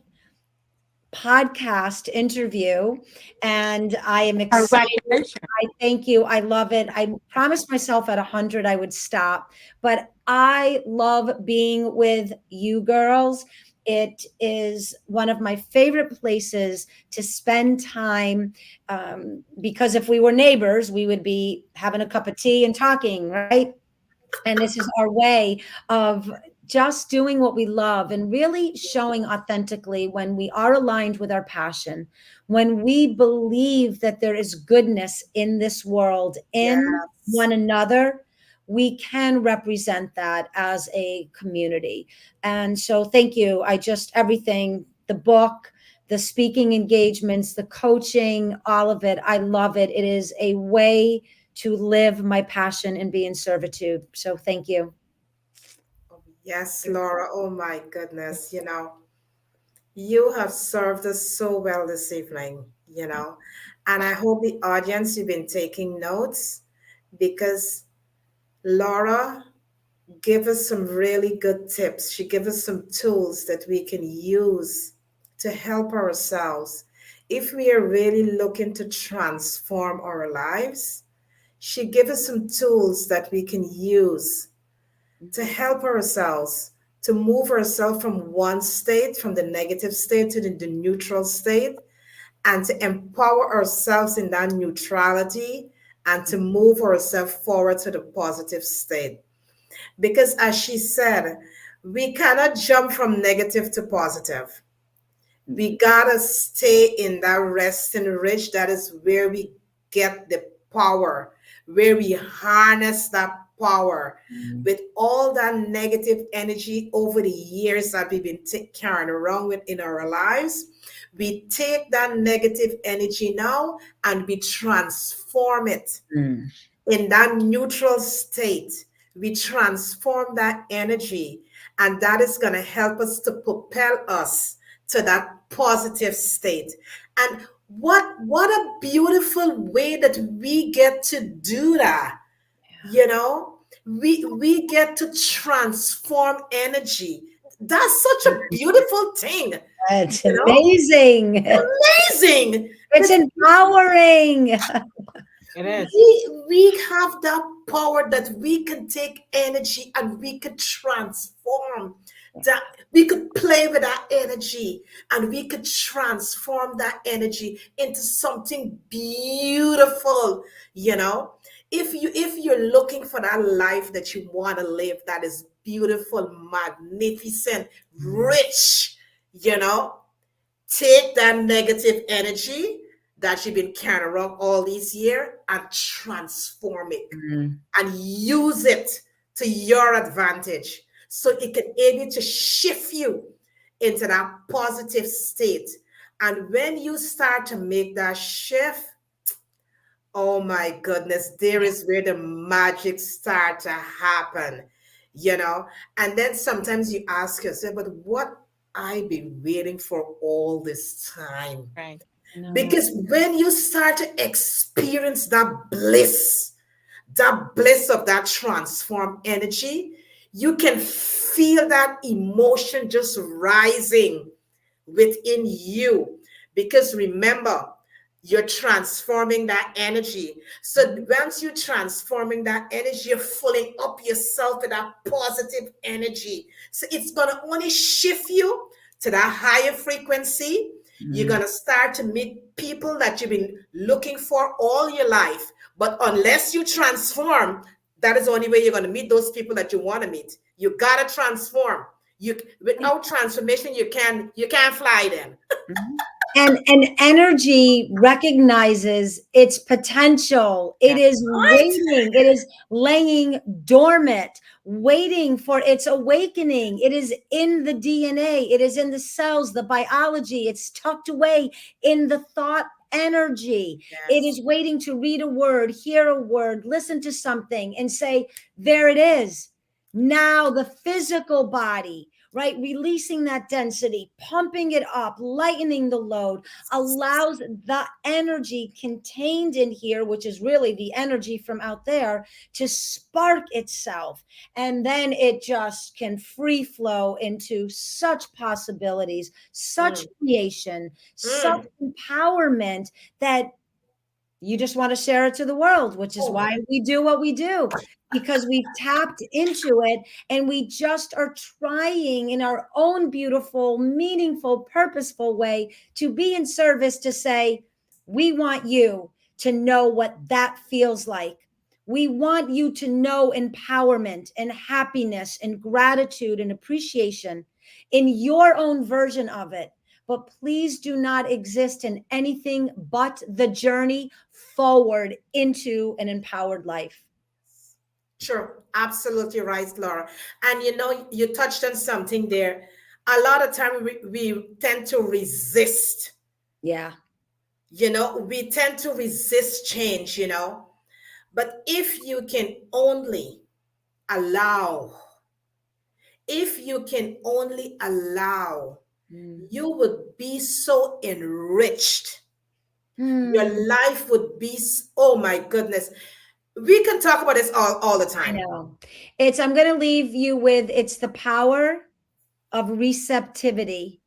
podcast interview, and I am excited. Congratulations. I thank you. I love it. I promised myself at 100 I would stop, but I love being with you girls. It is one of my favorite places to spend time, because if we were neighbors, we would be having a cup of tea and talking, right? And this is our way of just doing what we love and really showing authentically when we are aligned with our passion, when we believe that there is goodness in this world, in Yes. one another, we can represent that as a community. And so thank you. I just, everything, the book, the speaking engagements, the coaching, all of it, I love it. It is a way to live my passion and be in servitude. So thank you. Yes, Laura. Oh my goodness. You have served us so well this evening. And I hope the audience, you've been taking notes because Laura gave us some really good tips. She gave us some tools that we can use to help ourselves. If we are really looking to transform our lives, she gave us some tools that we can use to help ourselves to move ourselves from one state, from the negative state to the neutral state, and to empower ourselves in that neutrality and to move ourselves forward to the positive state. Because as she said, we cannot jump from negative to positive. We gotta stay in that rest and rich. That is where we get the power, where we harness that power with all that negative energy over the years that we've been carrying around with in our lives. We take that negative energy now and we transform it Mm. in that neutral state. We transform that energy, and that is going to help us to propel us to that positive state. And what a beautiful way that we get to do that. You know, we get to transform energy. That's such a beautiful thing. It's You know, amazing. amazing It's that empowering. It is. we have that power that we can take energy and we could transform that. We could play with that energy and we could transform that energy into something beautiful. you know if you're looking for that life that you want to live, that is beautiful, magnificent, rich, you know take that negative energy that you've been carrying around all these years and transform it Mm. and use it to your advantage so it can able to shift you into that positive state. And when you start to make that shift, oh my goodness, there is where the magic start to happen. And then sometimes you ask yourself, but what I've been waiting for all this time? Right. No. Because when you start to experience that bliss of that transformed energy, you can feel that emotion just rising within you. Because remember, you're transforming that energy. So once you're transforming that energy, you're filling up yourself with that positive energy. So it's going to only shift you to that higher frequency. You're Mm. going to start to meet people that you've been looking for all your life. But unless you transform, that is the only way you're going to meet those people that you want to meet. You got to transform. Without transformation, you can't fly then. Mhm. And energy recognizes its potential. It Yeah. is Right? waiting. It is laying dormant, waiting for its awakening. It is in the DNA. It is in the cells, the biology. It's tucked away in the thought energy. It Yes. is waiting to read a word, hear a word, listen to something, and say, there it is. Now the physical body, right? Releasing that density, pumping it up, lightening the load, allows the energy contained in here, which is really the energy from out there, to spark itself. And then it just can free flow into such possibilities, such Mm, creation, such mm. empowerment that you just want to share it to the world, which is Oh, why we do what we do, because we've tapped into it and we just are trying in our own beautiful, meaningful, purposeful way to be in service to say, we want you to know what that feels like. We want you to know empowerment and happiness and gratitude and appreciation in your own version of it. But please do not exist in anything but the journey forward into an empowered life. sure. Absolutely right, Laura. And you touched on something there. A lot of time we tend to resist. Yeah. We tend to resist change. But allow, if you can only allow, Mm. you would be so enriched. Your Hmm. life would be, oh my goodness. We can talk about this all the I time. know. I'm going to leave you with it's the power of receptivity.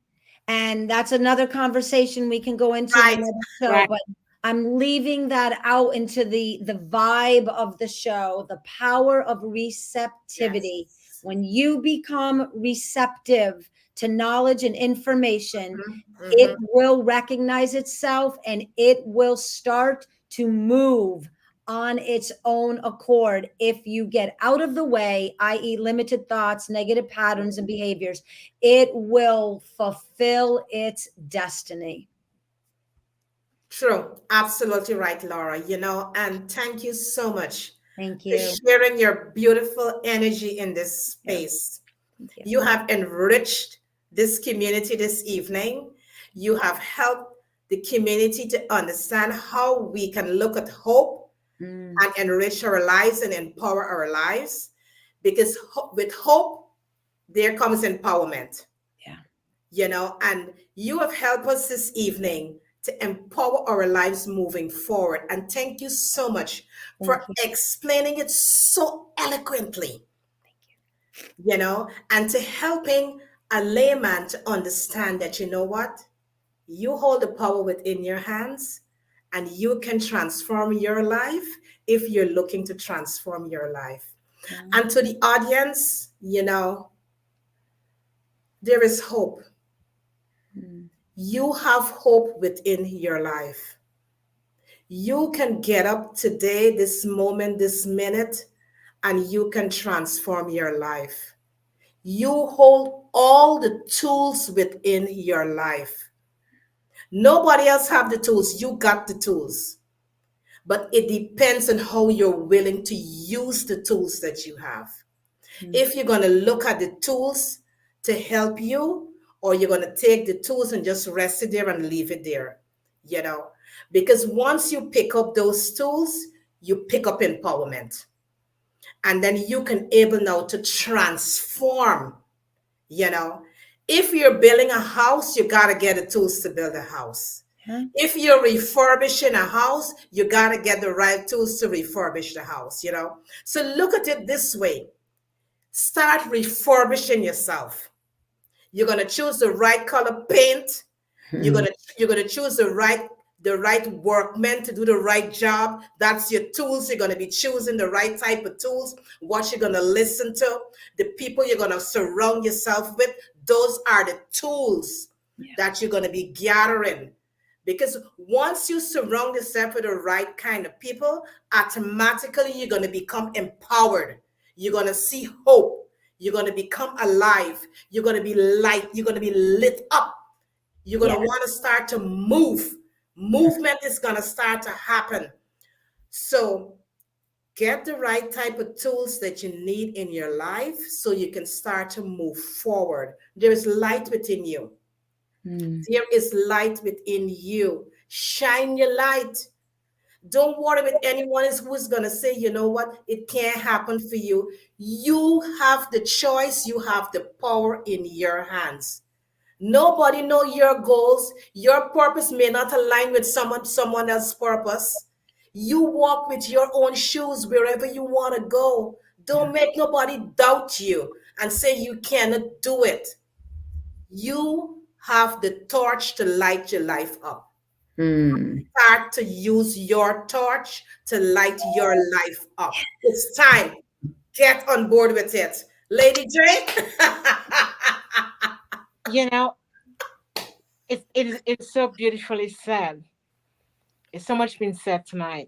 And that's another conversation we can go into in Right. another show, Right. but I'm leaving that out into the vibe of the show, the power of receptivity. Yes. When you become receptive to knowledge and information, Mhm, it mhm. will recognize itself and it will start to move on its own accord. If you get out of the way, i.e., limited thoughts, negative patterns, and behaviors, it will fulfill its destiny. True. Absolutely right, Laura. And thank you so much Thank for you. sharing your beautiful energy in this Yeah, space. thank you. You have enriched this community this evening. You have helped the community to understand how we can look at hope Mm, and enrich our lives and empower our lives. Because with hope, there comes empowerment, yeah, and you have helped us this evening to empower our lives moving forward. And thank you so much thank for you. explaining it so eloquently, and to helping a layman to understand that, what, you hold the power within your hands and you can transform your life if you're looking to transform your life. Yeah. And to the audience, there is hope. Mm, You have hope within your life. You can get up today, this moment, this minute, and you can transform your life. You hold all the tools within your life. Nobody else have the tools. You got the tools. But it depends on how you're willing to use the tools that you have. mm, If you're going to look at the tools to help you, or you're going to take the tools and just rest it there and leave it there, you know, because once you pick up those tools, you pick up empowerment. And then you can able now to transform, you know. If you're building a house, you got to get the tools to build a house. yeah. If you're refurbishing a house, you got to get the right tools to refurbish the house. So look at it this way. Start refurbishing yourself. You're going to choose the right color paint. You're going Mm, to you're going to choose the right workmen to do the right job. That's your tools. You're going to be choosing the right type of tools, what you're going to listen to, the people you're going to surround yourself with. Those are the tools yeah. that you're going to be gathering. Because once you surround yourself with the right kind of people, automatically you're going to become empowered. You're going to see hope. You're going to become alive. You're going to be light. You're going to be lit up. You're going Yeah. to want to start to move. Movement is going to start to happen. So get the right type of tools that you need in your life so you can start to move forward. There is light within you. There is light within you. Shine your light. Don't worry with anyone else who's going to say, you know what, it can't happen for you. You have the choice. You have the power in your hands. Nobody know your goals. Your purpose may not align with someone else's purpose. You walk with your own shoes wherever you want to go. Don't make nobody doubt you and say you cannot do it. You have the torch to light your life up. Start to use your torch to light your life up. It's time. Get on board with it. Lady J. You know, it's so beautifully said. It's so much been said tonight.